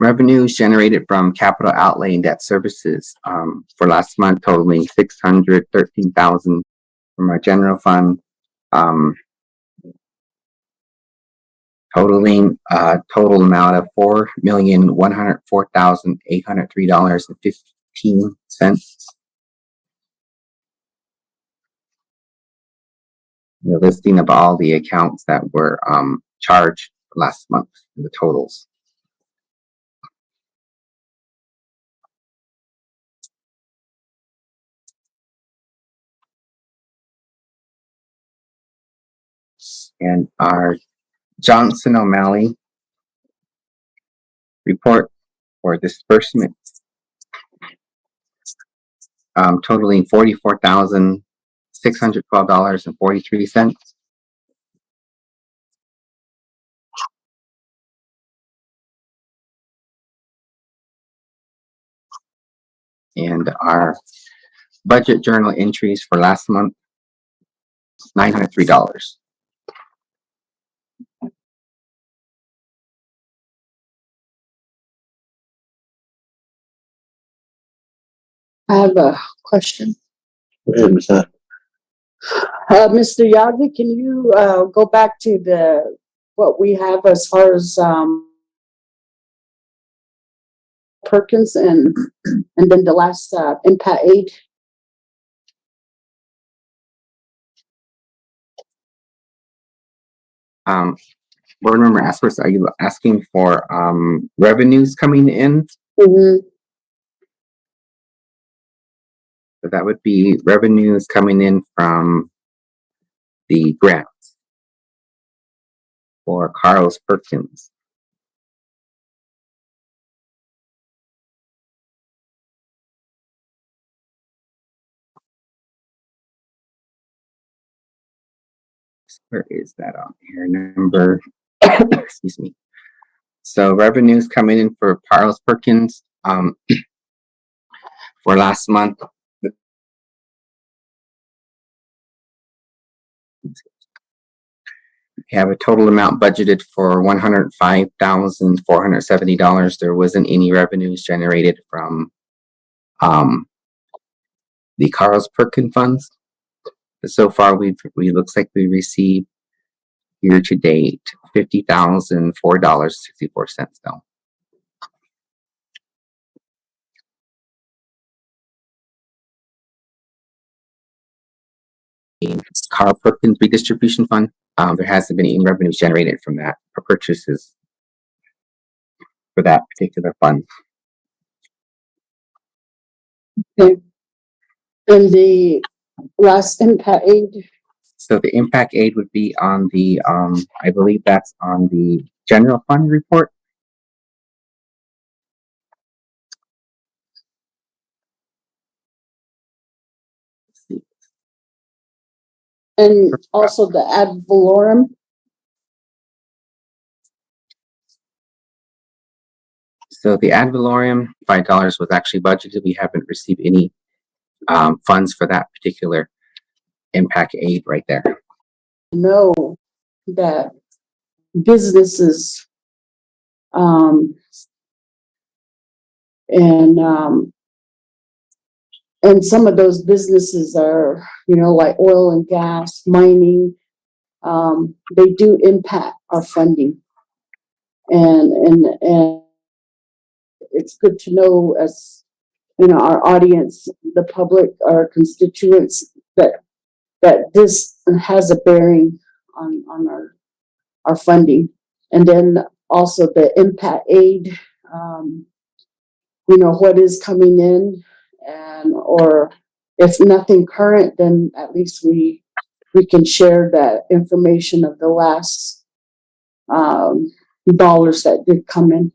Revenues generated from capital outlay and debt services for last month totaling $613,000 from our general fund, totaling a total amount of $4,104,803.15. The listing of all the accounts that were charged last month, the totals. And our Johnson O'Malley report for disbursement totaling $44,612.43. And our budget journal entries for last month, $903. I have a question. Go ahead, Ms. Hunt. Mr. Yagi, can you go back to what we have as far as Perkins and then the last impact aid? Board Member Asperus, are you asking for revenues coming in? Mm-hmm. So that would be revenues coming in from the grants for Carlos Perkins. Where is that on here? Number, excuse me. So revenues coming in for Carlos Perkins for last month. We have a total amount budgeted for $105,470. There wasn't any revenues generated from the Carlos Perkins funds. But so far, we looks like we received year to date $50,004.64 though. Carl Perkins Redistribution Fund. There hasn't been any revenues generated from that for purchases for that particular fund. Okay. And the last impact aid? So the impact aid would be on the, I believe that's on the general fund report. Let's see. And also the ad valorem? So the ad valorem, $5 was actually budgeted. We haven't received any funds for that particular impact aid right there. Know that businesses and some of those businesses are, like oil and gas, mining, they do impact our funding. And it's good to know, as our audience, the public, our constituents, that this has a bearing on our funding. And then also the impact aid, what is coming in, and or if nothing current, then at least we can share that information of the last dollars that did come in.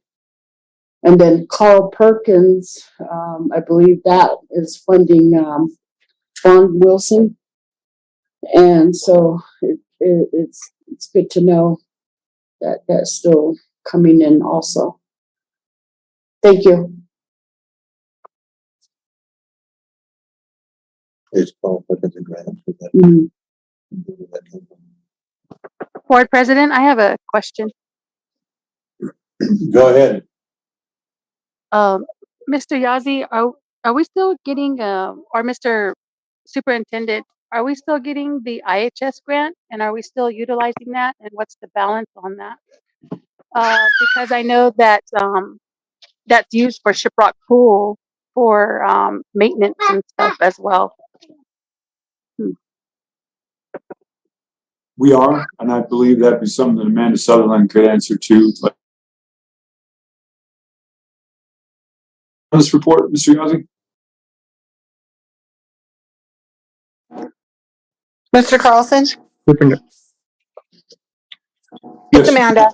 And then Carl Perkins, I believe that is funding Bond Wilson. And so it's good to know that that's still coming in also. Thank you. It's called, but it's a grant. Mhm. Board President, I have a question. Go ahead. Mr. Yazzie, are we still getting, or Mr. Superintendent, are we still getting the IHS grant, and are we still utilizing that, and what's the balance on that? Because I know that that's used for Shiprock Pool for maintenance and stuff as well. We are, and I believe that'd be something that Amanda Sutherland could answer too. But this report, Mr. Yazzie? Mr. Carlson? Yes. It's Amanda.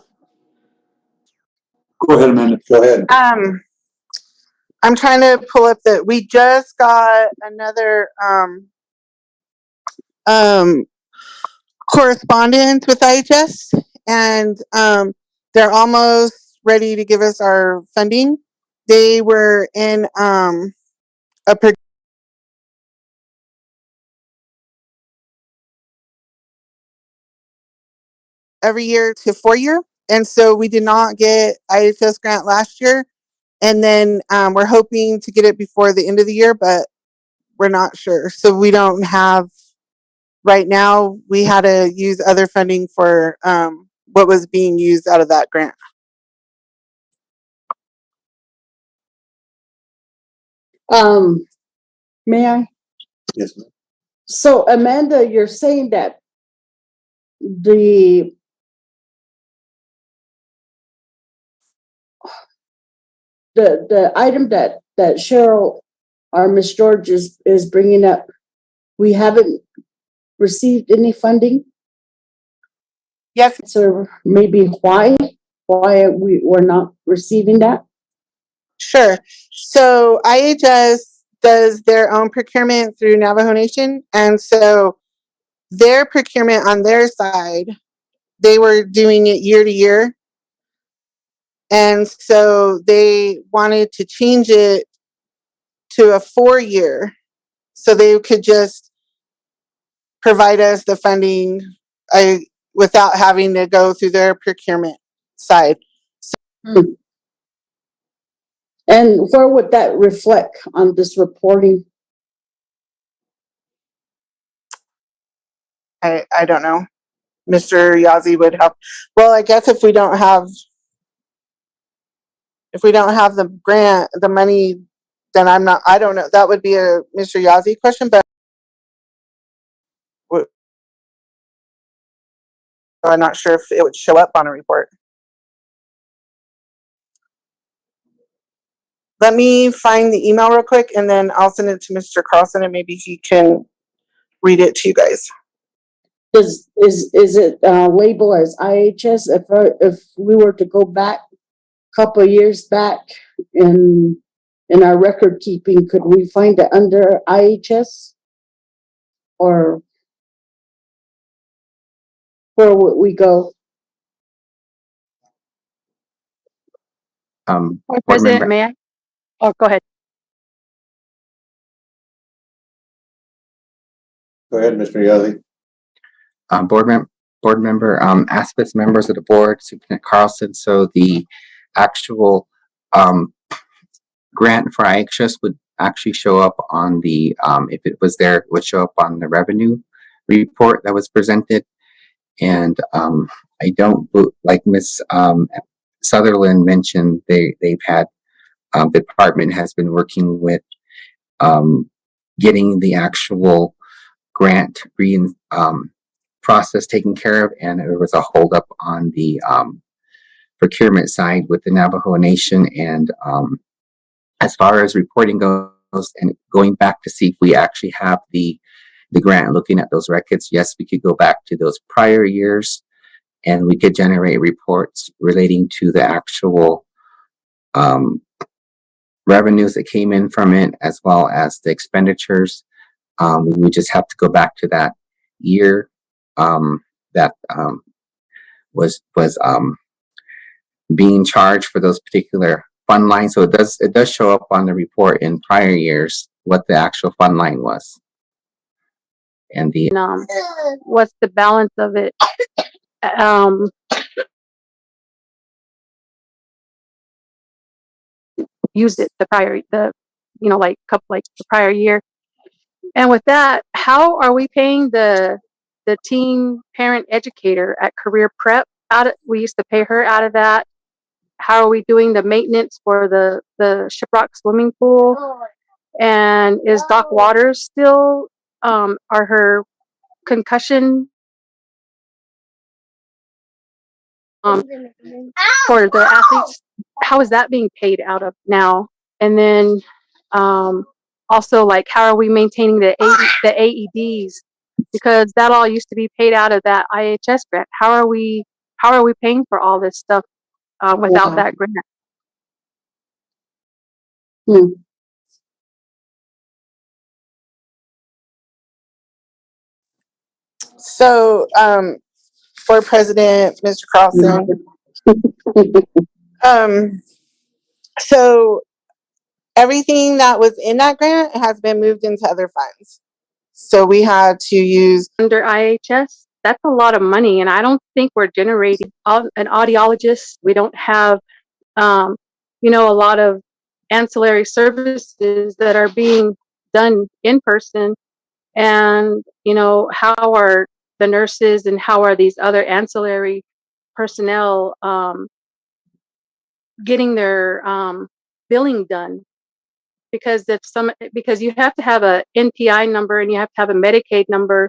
Go ahead, Amanda. Go ahead. I'm trying to pull up we just got another correspondence with IHS, and they're almost ready to give us our funding. They were in every year to 4 year, and so we did not get IHS grant last year, and then we're hoping to get it before the end of the year, but we're not sure. So we don't have right now. We had to use other funding for what was being used out of that grant. May I? Yes, ma'am. So Amanda, you're saying that the item that Cheryl, our Miss George is bringing up, we haven't received any funding? Yes. So maybe why we're not receiving that? Sure. So IHS does their own procurement through Navajo Nation, and so their procurement on their side, they were doing it year to year. And so they wanted to change it to a 4 year so they could just provide us the funding without having to go through their procurement side. And where would that reflect on this reporting? I don't know. Mr. Yazzie would help. Well, I guess if we don't have the grant, the money, then I don't know. That would be a Mr. Yazzie question, but I'm not sure if it would show up on a report. Let me find the email real quick, and then I'll send it to Mr. Carlson, and maybe he can read it to you guys. Is it labeled as IHS? If we were to go back a couple of years back in our record keeping, could we find it under IHS? Or where would we go? Board President, may I? Oh, go ahead. Go ahead, Mr. Yazzie. Board member, ASPIS members of the board, Superintendent Carlson. So the actual grant for IHS would actually show up on the, if it was there, it would show up on the revenue report that was presented. And I don't, like Ms. Sutherland mentioned, they've had, the department has been working with getting the actual grant process taken care of, and there was a holdup on the procurement side with the Navajo Nation. And as far as reporting goes, and going back to see if we actually have the grant, looking at those records, yes, we could go back to those prior years and we could generate reports relating to the actual revenues that came in from it, as well as the expenditures. We would just have to go back to that year that was being charged for those particular fund lines. So it does show up on the report in prior years what the actual fund line was. And the what's the balance of it? Used it the prior year. And with that, how are we paying the teen parent educator at Career Prep? We used to pay her out of that. How are we doing the maintenance for the Shiprock swimming pool? And is Doc Waters still, are her concussion for the athletes, how is that being paid out of now? And then also, like, how are we maintaining the AEDs? Because that all used to be paid out of that IHS grant. How are we paying for all this stuff without that grant? So, Board President, Mr. Carlson, so everything that was in that grant has been moved into other funds. So we had to use under IHS. That's a lot of money, and I don't think we're generating an audiologist. We don't have, a lot of ancillary services that are being done in person. And, how are the nurses and how are these other ancillary personnel getting their billing done? Because you have to have a NPI number and you have to have a Medicaid number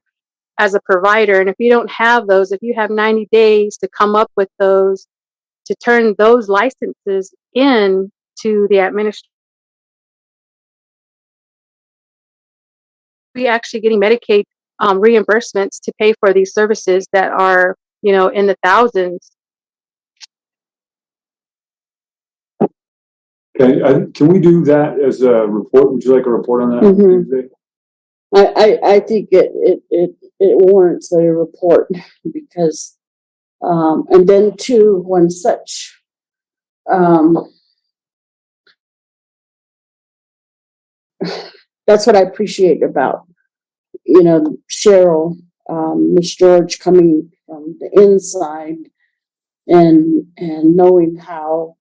as a provider. And if you don't have those, if you have 90 days to come up with those, to turn those licenses in to the administration, we actually getting Medicaid reimbursements to pay for these services that are, in the thousands. Okay, can we do that as a report? Would you like a report on that? I think it warrants a report because, and then too, when such, that's what I appreciate about, Cheryl, Miss George coming from the inside and knowing how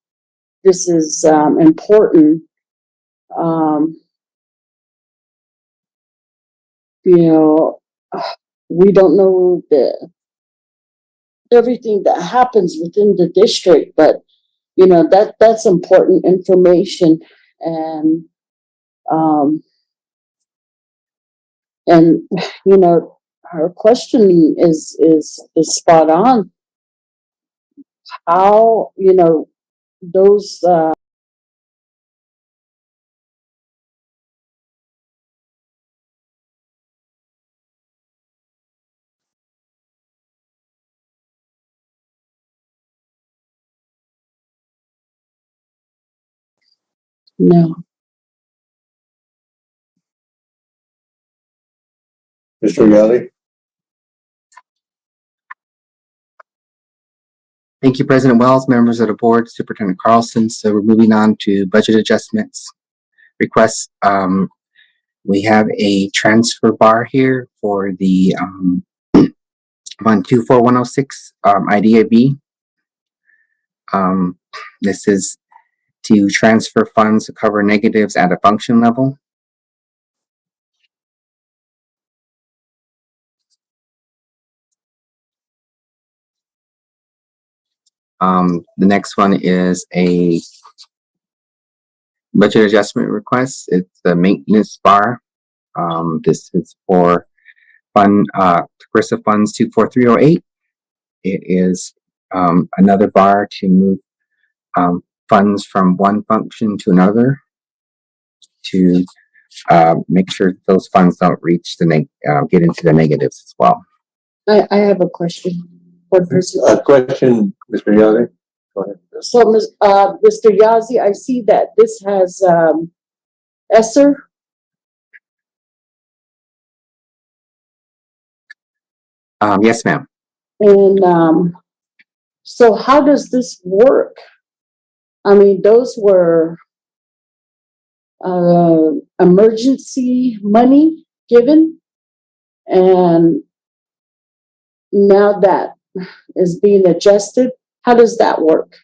this is important. We don't know everything that happens within the district, but that's important information, and her questioning is spot on. How those no. Mr. Yali? Thank you, President Wells, members of the board, Superintendent Carlson. So we're moving on to budget adjustments requests. We have a transfer bar here for the Fund 24106 IDAB. This is to transfer funds to cover negatives at a function level. The next one is a budget adjustment request. It's the maintenance bar. This is for Progressive Funds 24308. It is another bar to move funds from one function to another to make sure those funds don't reach get into the negatives as well. I have a question. Board President. A question, Mr. Yazdi. Go ahead. So, Mr. Yazzie, I see that this has, ESSER. Yes, ma'am. And, so how does this work? I mean, those were, emergency money given. And now that is being adjusted, how does that work?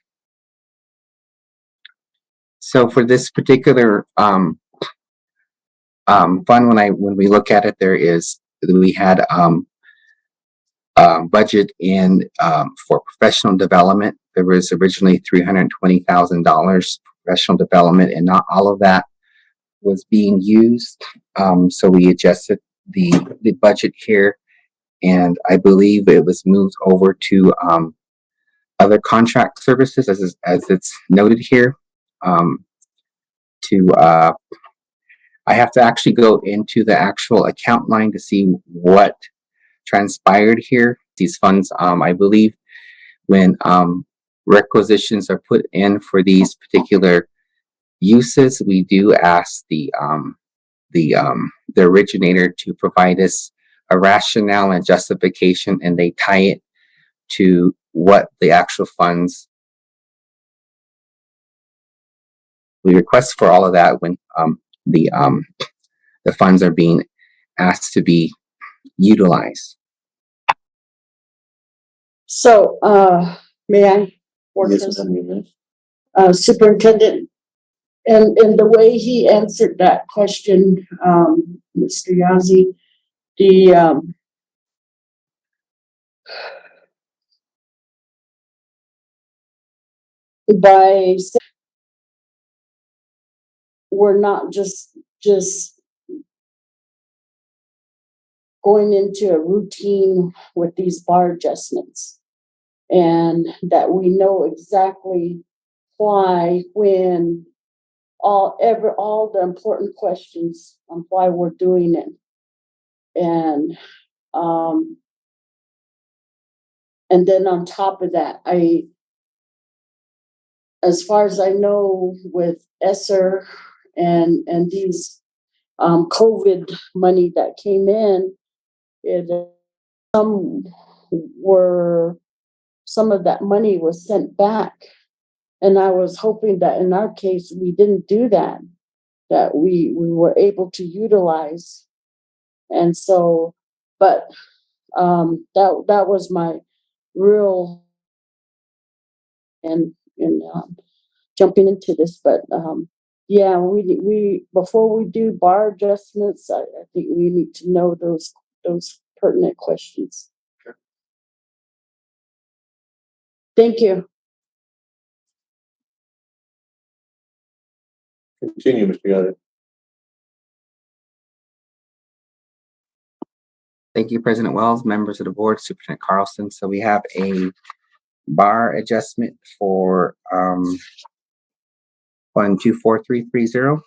So for this particular fund, when we look at it, we had budget in for professional development. There was originally $320,000 professional development, and not all of that was being used. So we adjusted the budget here, and I believe it was moved over to other contract services, as it's noted here. I have to actually go into the actual account line to see what transpired here. These funds, I believe, when requisitions are put in for these particular uses, we do ask the originator to provide us a rationale and justification, and they tie it to what the actual funds. We request for all of that when the funds are being asked to be utilized. So, may I? Board Yes, President? Superintendent, and the way he answered that question, Mr. Yazzie, by saying we're not just going into a routine with these bar adjustments, and that we know exactly why, when, all the important questions on why we're doing it. And then on top of that, as far as I know, with ESSER and these COVID money that came in, some of that money was sent back. And I was hoping that in our case, we didn't do that, that we were able to utilize. And so, but that was my real, and jumping into this, but yeah, we before we do bar adjustments, I think we need to know those pertinent questions. Sure. Thank you. Continue, Mr. Yazdi. Thank you, President Wells, members of the board, Superintendent Carlson. So we have a bar adjustment for Fund 24330.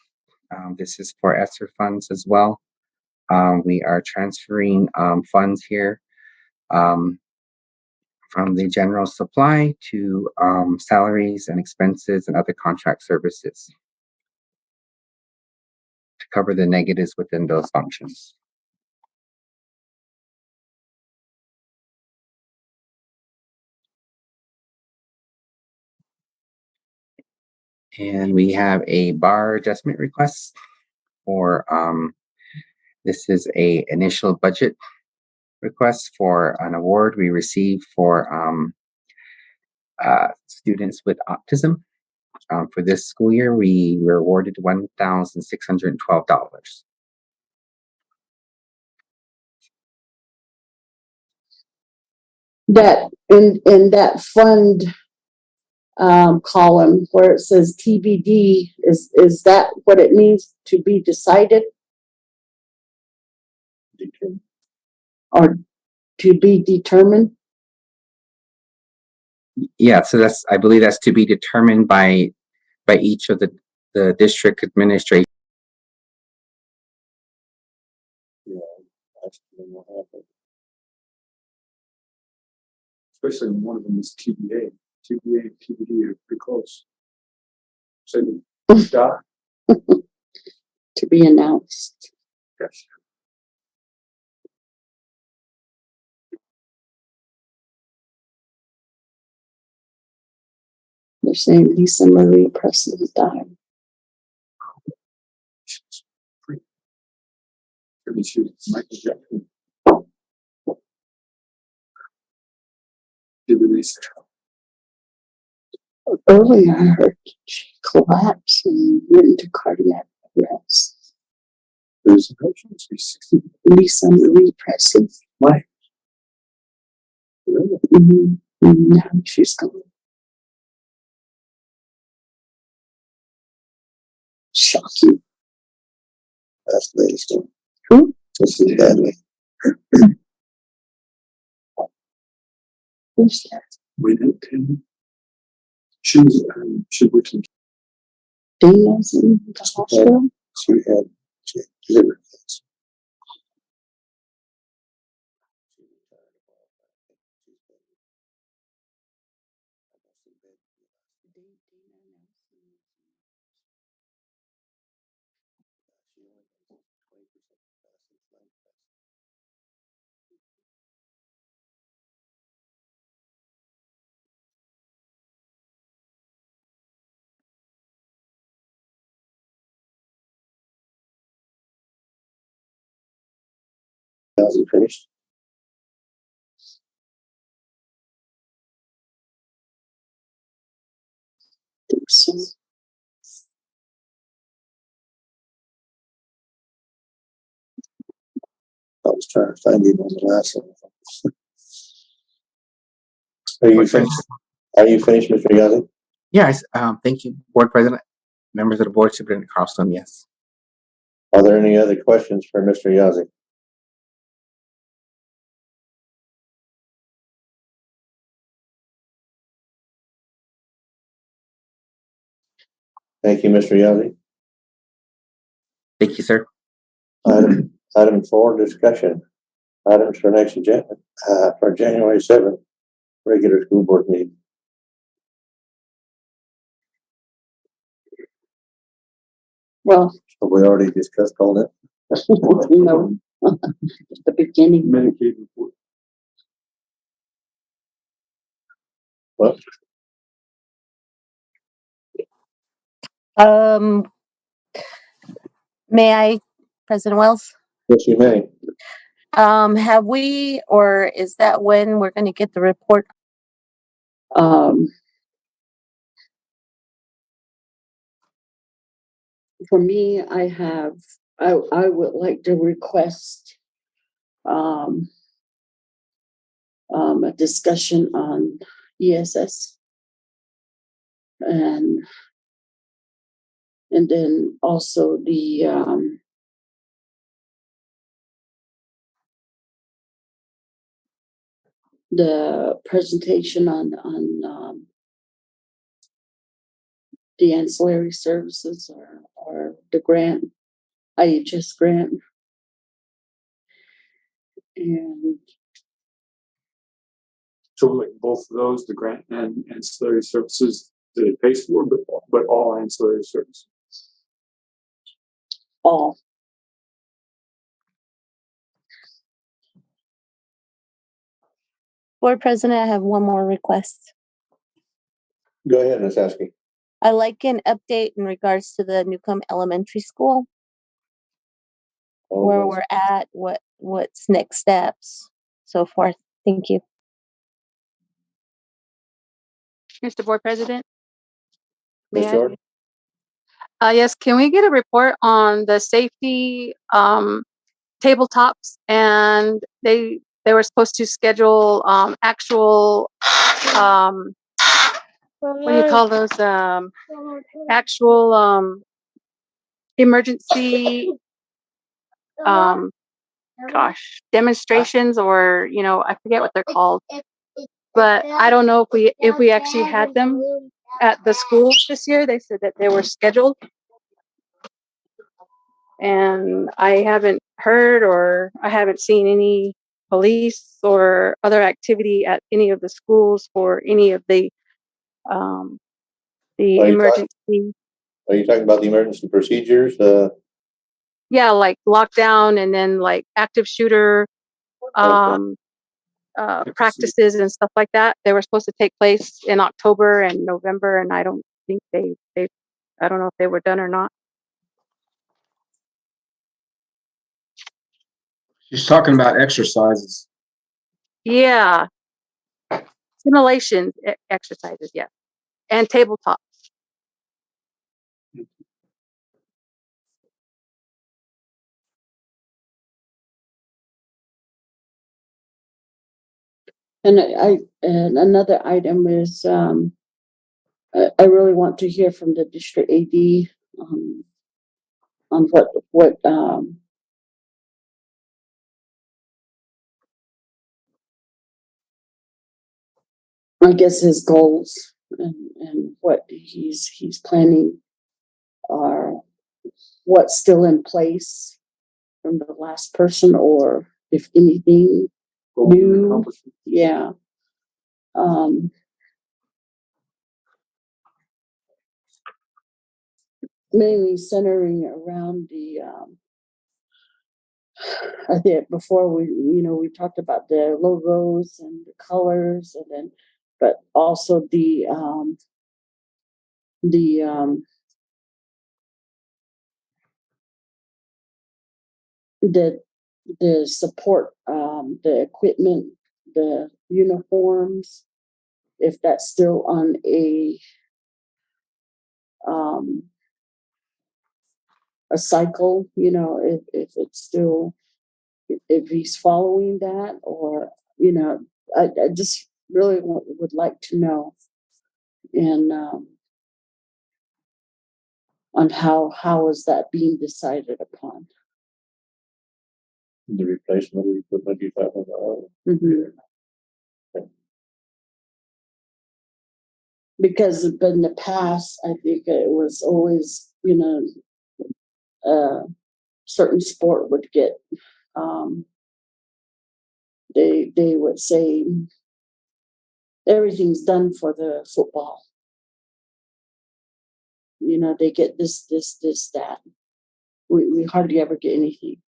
This is for ESSER funds as well. We are transferring funds here from the general supply to salaries and expenses and other contract services to cover the negatives within those functions. And we have a bar adjustment request for this is a initial budget request for an award we received for students with autism. For this school year, we were awarded $1,612. That in that fund column where it says TBD, is that what it means, to be decided? Or to be determined? Yeah, so I believe that's to be determined by each of the district administration. Yeah, that's what happened. especially when one of them is TBA. TBA and TBD are pretty close. So, Doc, To be announced. yes. They're saying Lisa Marie Presley died. She's free. Maybe she was Michael Jackson. Did release Earlier, I heard she collapsed and went into cardiac arrest. there's a person, she's 60. Lisa Marie Presley. Why? Really? Mm-hmm. Now she's gone. Shocking. That's the latest one. Who? This is badly. Who's that? Wayne Taylor. She was, she worked in Dana's in the hospital. She had liver cancer. How's he finished? So, I was trying to find him on the last one. Are you finished? Are you finished, Mr. Yazzie? Yes, thank you, Board President, members of the Board, Superintendent Carlstone, yes. Are there any other questions for Mr. Yazzie? Thank you, Mr. Yazzie. Thank you, sir. Item 4, discussion. Items for next agenda, for January 7th, regular school board meeting. well, So we already discussed all that. no, just the beginning. Medicaid report. Well, May I, President Wells? yes, you may. Have we, or is that when we're going to get the report? For me, I would like to request a discussion on ESS and then also the presentation on the ancillary services or the grant, IHS grant. And So like both of those, the grant and ancillary services that it pays for, but all ancillary services. all. Board President, I have one more request. Go ahead, Ms. Askey. I'd like an update in regards to the Newcomb Elementary School, where we're at, what's next steps, so forth. Thank you. Mr. Board President? Ms. May I? Jordan? Yes, can we get a report on the safety tabletops? And they were supposed to schedule actual what do you call those actual emergency demonstrations, or I forget what they're called, but I don't know if we actually had them at the school this year. They said that they were scheduled, and I haven't heard or I haven't seen any police or other activity at any of the schools for any of the Are you emergency. Are you talking about the emergency procedures? Yeah, like lockdown and then like active shooter practices and stuff like that. They were supposed to take place in October and November, and I don't think they I don't know if they were done or not. She's talking about exercises. Yeah, simulation exercises, yeah, and tabletop. And and another item is, I really want to hear from the district AD, on what, I guess his goals and what he's planning are, what's still in place from the last person, or if anything new. Yeah. Mainly centering around the, I think before we talked about the logos and the colors, and then, but also the support, the equipment, the uniforms, if that's still on a cycle, if it's still, if he's following that, or, I just really would like to know, and on how is that being decided upon. The replacement of the equipment you're talking about? Mm-hmm. Because in the past, I think it was always, certain sport would get, they would say everything's done for the football. They get this, that. We hardly ever get anything.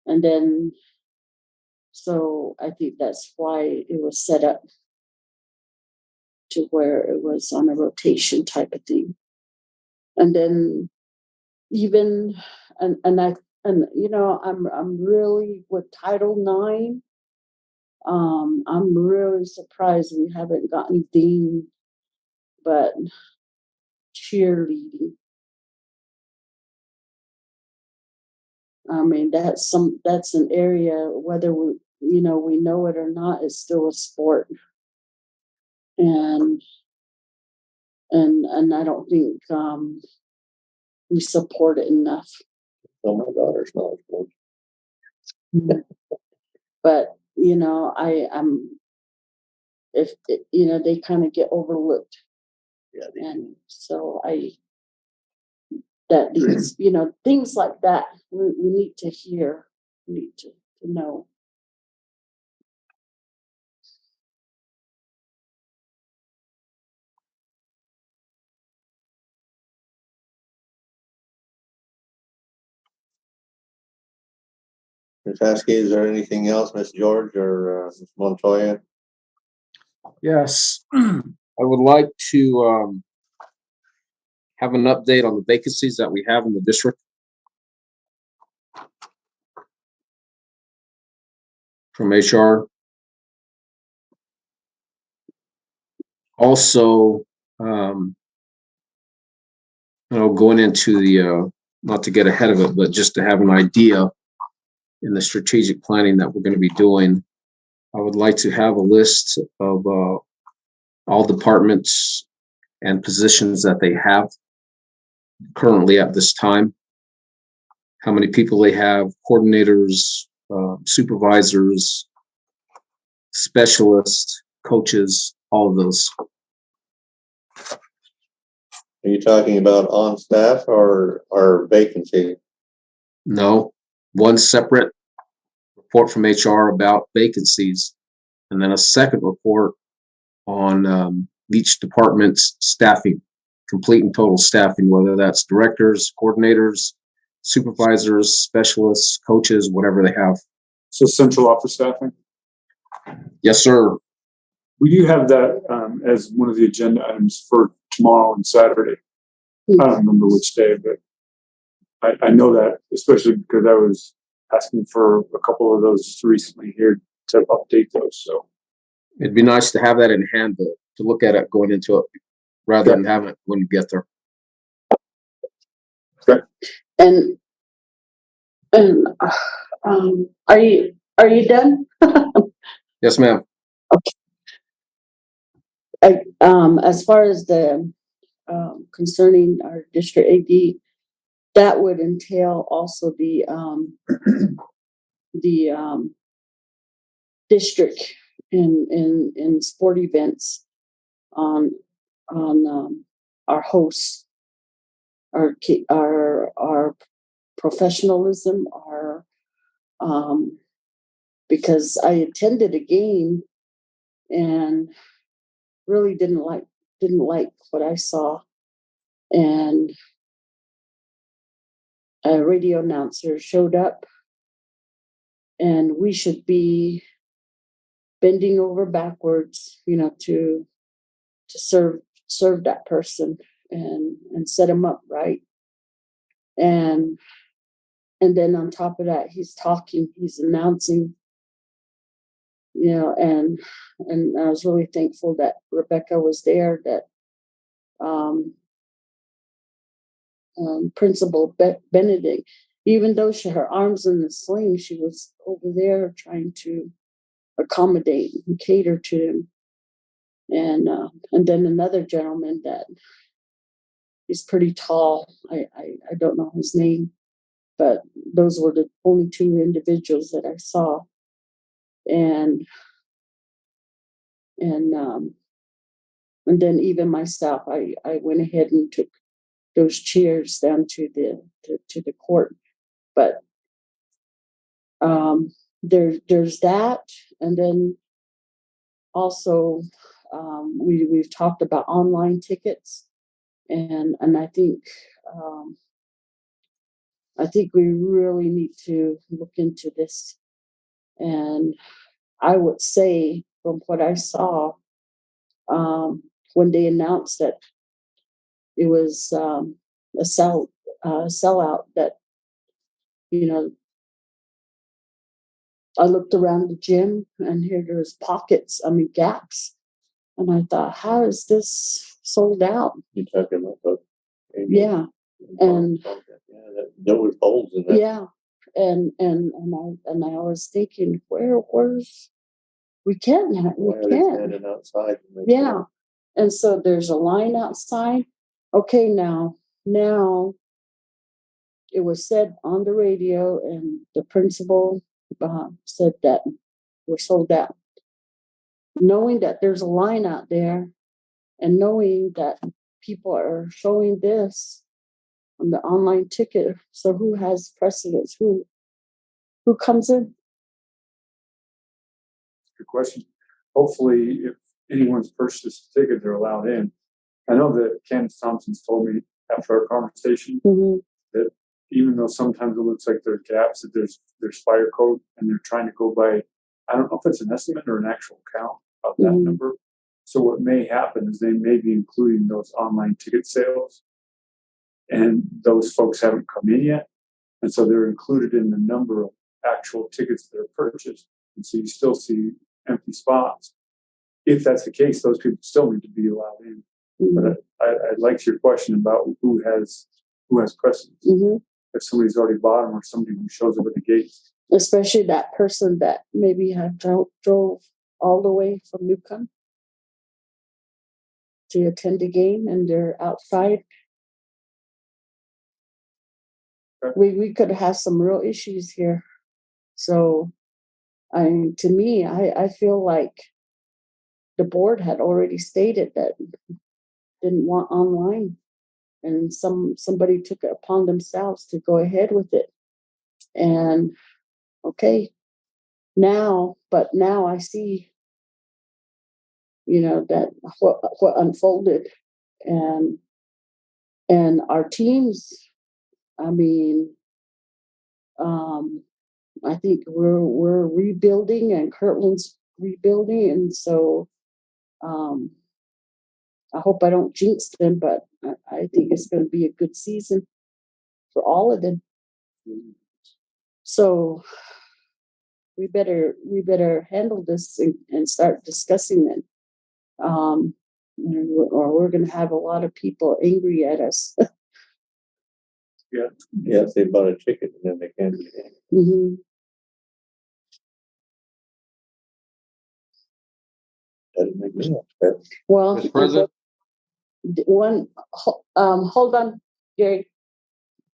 And then, so I think that's why it was set up to where it was on a rotation type of thing. And then even, and I'm really with Title IX. I'm really surprised we haven't got anything but cheerleading. I mean, that's an area, whether we know it or not, it's still a sport. And I don't think we support it enough. Oh, my daughter's not. But I'm, if they kind of get overlooked. Yeah. And so that these, things like that, we need to hear, we need to know. Ms. Haskey, is there anything else, Ms. George or Ms. Montoya? Yes, I would like to have an update on the vacancies that we have in the district. From HR. Also, going into the, not to get ahead of it, but just to have an idea in the strategic planning that we're going to be doing, I would like to have a list of all departments and positions that they have currently at this time, how many people they have, coordinators, supervisors, specialists, coaches, all of those. Are you talking about on staff or vacancy? No, one separate report from HR about vacancies, and then a second report on each department's staffing, complete and total staffing, whether that's directors, coordinators, supervisors, specialists, coaches, whatever they have. So central office staffing. Yes, sir. We do have that as one of the agenda items for tomorrow and Saturday. I don't remember which day, but I know that, especially because I was asking for a couple of those recently here to update those. So It'd be nice to have that in hand to look at it going into it rather than having it when you get there. okay. And are you done? Yes, ma'am. As far as the concerning our district AD, that would entail also the district in sport events on our hosts, our professionalism, our because I attended a game and really didn't like what I saw, and a radio announcer showed up, and we should be bending over backwards, to serve that person and set him up right. And then on top of that, he's announcing, and I was really thankful that Rebecca was there, that Principal Benedict, even though her arms in the sling, she was over there trying to accommodate and cater to him. And then another gentleman that he's pretty tall. I don't know his name, but those were the only two individuals that I saw. And then even myself, I went ahead and took those chairs down to the court. But there's that, and then also we've talked about online tickets, and I think we really need to look into this. And I would say, from what I saw, when they announced that it was a sellout, that I looked around the gym and here there's gaps, and I thought, how is this sold out? You're talking about those. Yeah, and there was holes in that. yeah, and I was thinking, where's we can't. Standing outside. Yeah, and so there's a line outside. Okay, now it was said on the radio, and the principal said that we're sold out. Knowing that there's a line out there, and knowing that people are showing this on the online ticket, so who has precedence? Who comes in? Good question. Hopefully, if anyone's purchased a ticket, they're allowed in. I know that Candace Thompson's told me after our conversation that even though sometimes it looks like there's gaps, that there's fire code, and they're trying to go by, I don't know if it's an estimate or an actual count of that number. So what may happen is they may be including those online ticket sales, and those folks haven't come in yet, and so they're included in the number of actual tickets that are purchased, and so you still see empty spots. If that's the case, those people still need to be allowed in. But I'd like your question about who has precedence. If somebody's already bought them, or somebody who shows up at the gate. Especially that person that maybe had drove all the way from Newcomb to attend the game, and they're outside. We could have some real issues here. So, to me, I feel like the board had already stated that didn't want online, and somebody took it upon themselves to go ahead with it. And okay, but now I see, that what unfolded, and our teams, I mean, I think we're rebuilding, and Kirtland's rebuilding, and so I hope I don't jinx them, but I think it's going to be a good season for all of them. So we better handle this and start discussing it. Or we're going to have a lot of people angry at us. Yeah, if they bought a ticket and then they can't get in. Mhm. Doesn't make me upset. Well, Mr. President? hold on, Gary.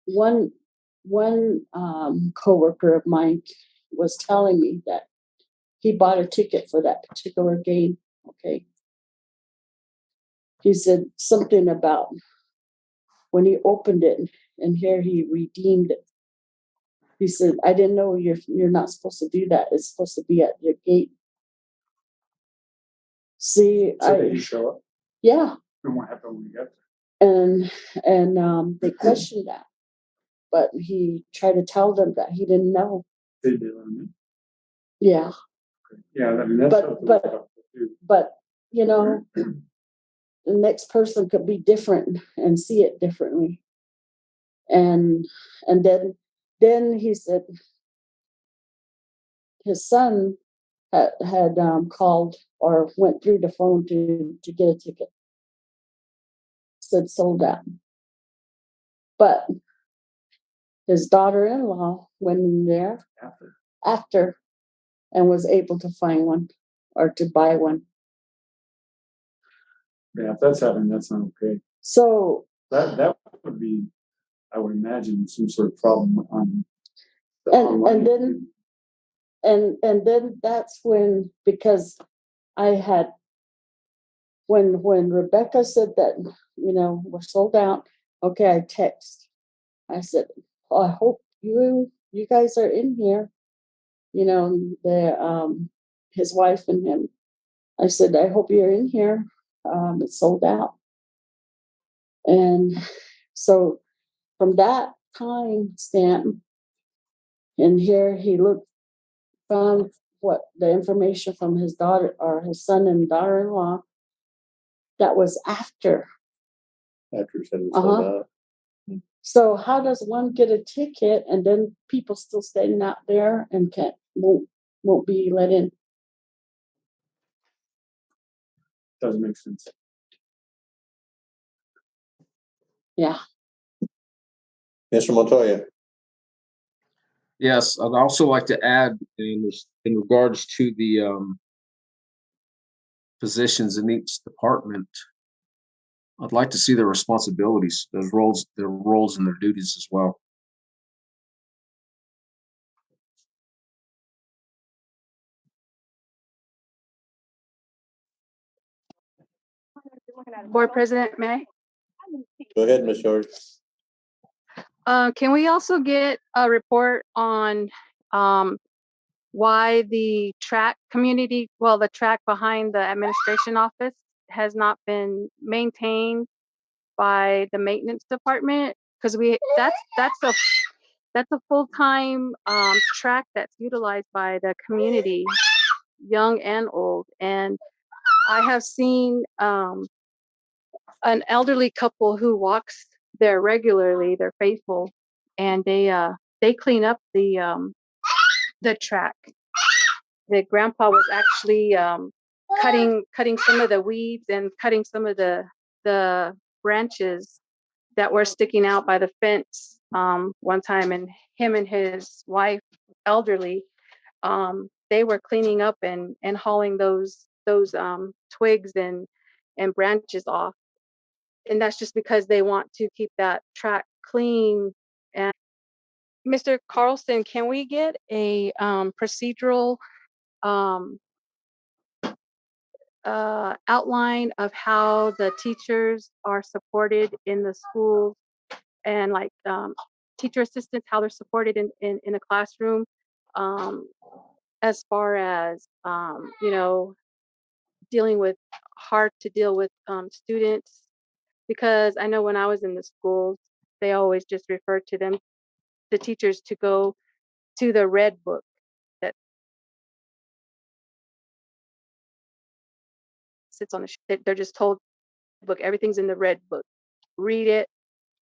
One coworker of mine was telling me that he bought a ticket for that particular game. Okay. He said something about when he opened it and here he redeemed it. He said, I didn't know you're not supposed to do that. It's supposed to be at your gate. See, So did you show up? yeah. And what happened when you got there? And they questioned that. But he tried to tell them that he didn't know. They did on me. Yeah. Yeah, I mean, that's something we have to do. But the next person could be different and see it differently. And then he said his son had called or went through the phone to get a ticket. Said sold out. But his daughter-in-law went in there after and was able to find one or to buy one. Yeah, if that's happening, that's not okay. So that would be, I would imagine, some sort of problem on the and online. then that's when, because I had when Rebecca said that we're sold out, okay, I text. I said, I hope you guys are in here. His wife and him. I said, I hope you're in here. It's sold out. And so from that time stamp, and here he found what the information from his daughter or his son and daughter-in-law. That was after. After said it was sold out. So how does one get a ticket and then people still standing out there and won't be let in? Doesn't make sense. Yeah. Mr. Montoya. Yes, I'd also like to add in regards to the positions in each department, I'd like to see their responsibilities, their roles and their duties as well. Board President, may I? Go ahead, Ms. George. Can we also get a report on why the track the track behind the administration office has not been maintained by the maintenance department? Because that's a full-time track that's utilized by the community, young and old. And I have seen an elderly couple who walks there regularly. They're faithful, and they clean up the track. The grandpa was actually cutting some of the weeds and cutting some of the branches that were sticking out by the fence one time, and him and his wife, elderly, they were cleaning up and hauling those twigs and branches off. And that's just because they want to keep that track clean. And Mr. Carlson, can we get a procedural outline of how the teachers are supported in the schools, and like teacher assistants, how they're supported in a classroom? as far as, dealing with hard to deal with students, because I know when I was in the schools, they always just referred to them, the teachers, to go to the red book that sits on the, they're just told, book, everything's in the red book. Read it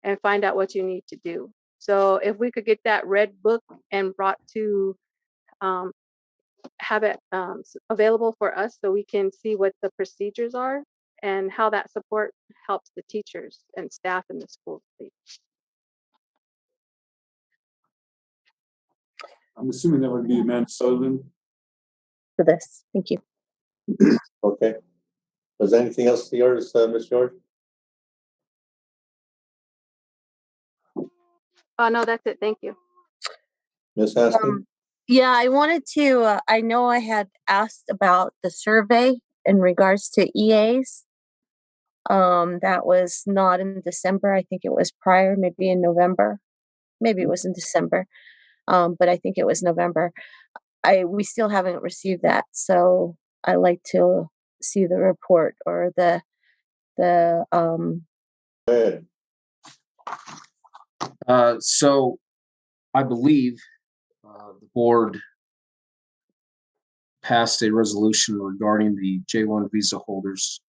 and find out what you need to do. So if we could get that red book and brought to, um, have it available for us so we can see what the procedures are and how that support helps the teachers and staff in the schools. I'm assuming that would be Amanda Sullivan. For this, thank you. Okay. Was there anything else to yours, Ms. George? No, that's it. Thank you. Ms. Haskell? Yeah, I wanted to, I know I had asked about the survey in regards to EAs. That was not in December. I think it was prior, maybe in November. Maybe it was in December. But I think it was November. We still haven't received that. So I like to see the report or the Go ahead. So I believe the board passed a resolution regarding the J1 visa holders,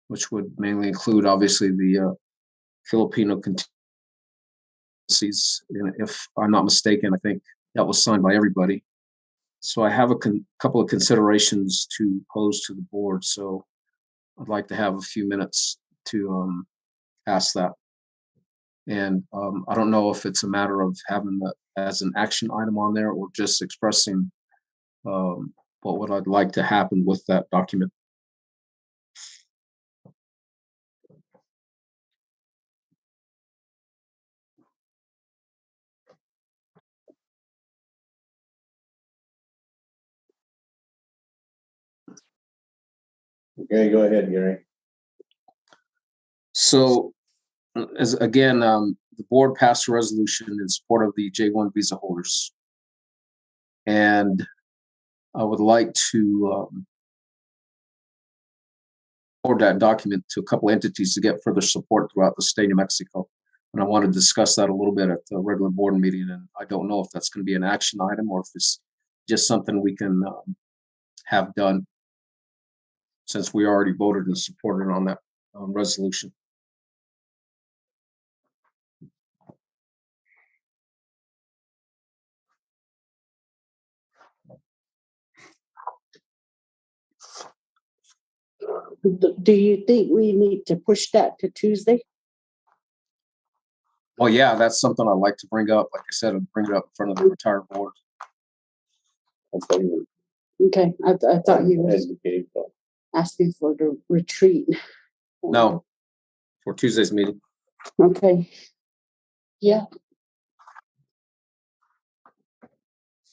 which would mainly include, obviously, the Filipino contingencies. And if I'm not mistaken, I think that was signed by everybody. So I have a couple of considerations to pose to the board. So I'd like to have a few minutes to ask that. And I don't know if it's a matter of having that as an action item on there or just expressing what I'd like to happen with that document. Okay, go ahead, Gary. So, as again, the board passed a resolution in support of the J1 visa holders, and I would like to forward that document to a couple entities to get further support throughout the state of New Mexico. And I want to discuss that a little bit at the regular board meeting. And I don't know if that's going to be an action item or if it's just something we can have done, since we already voted and supported on that resolution. Do you think we need to push that to Tuesday? Well, yeah, that's something I'd like to bring up. Like I said, I'd bring it up in front of the entire board. Okay, I thought he was asking for the retreat. No, for Tuesday's meeting. Okay. Yeah.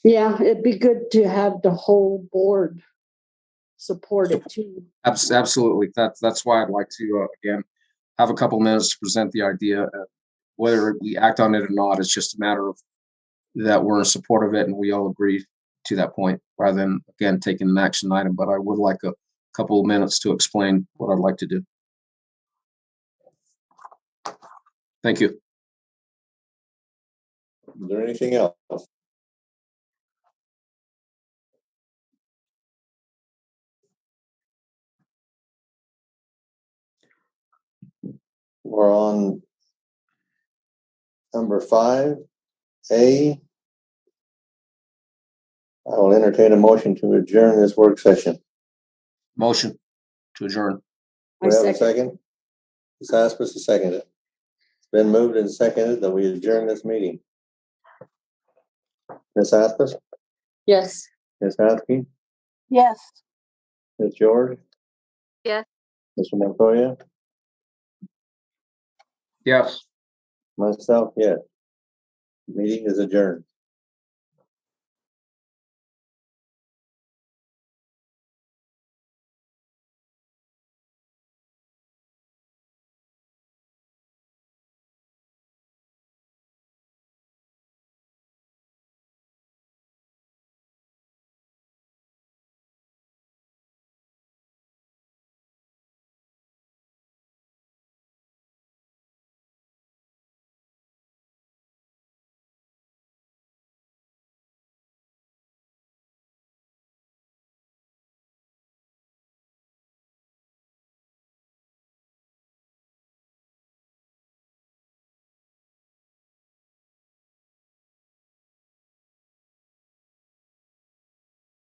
Yeah, it'd be good to have the whole board support it too. Absolutely. That's why I'd like to, again, have a couple minutes to present the idea. Whether we act on it or not, it's just a matter of that we're in support of it and we all agree to that point, rather than, again, taking an action item. But I would like a couple of minutes to explain what I'd like to do. Thank you. Is there anything else? We're on number 5A. I will entertain a motion to adjourn this work session. Motion to adjourn. We have a second? Ms. Asmus has seconded. It's been moved and seconded that we adjourn this meeting. Ms. Asmus? Yes. Ms. Haskell? Yes. Ms. George? Yes. Mr. Montoya? Yes. Myself, yes. Meeting is adjourned.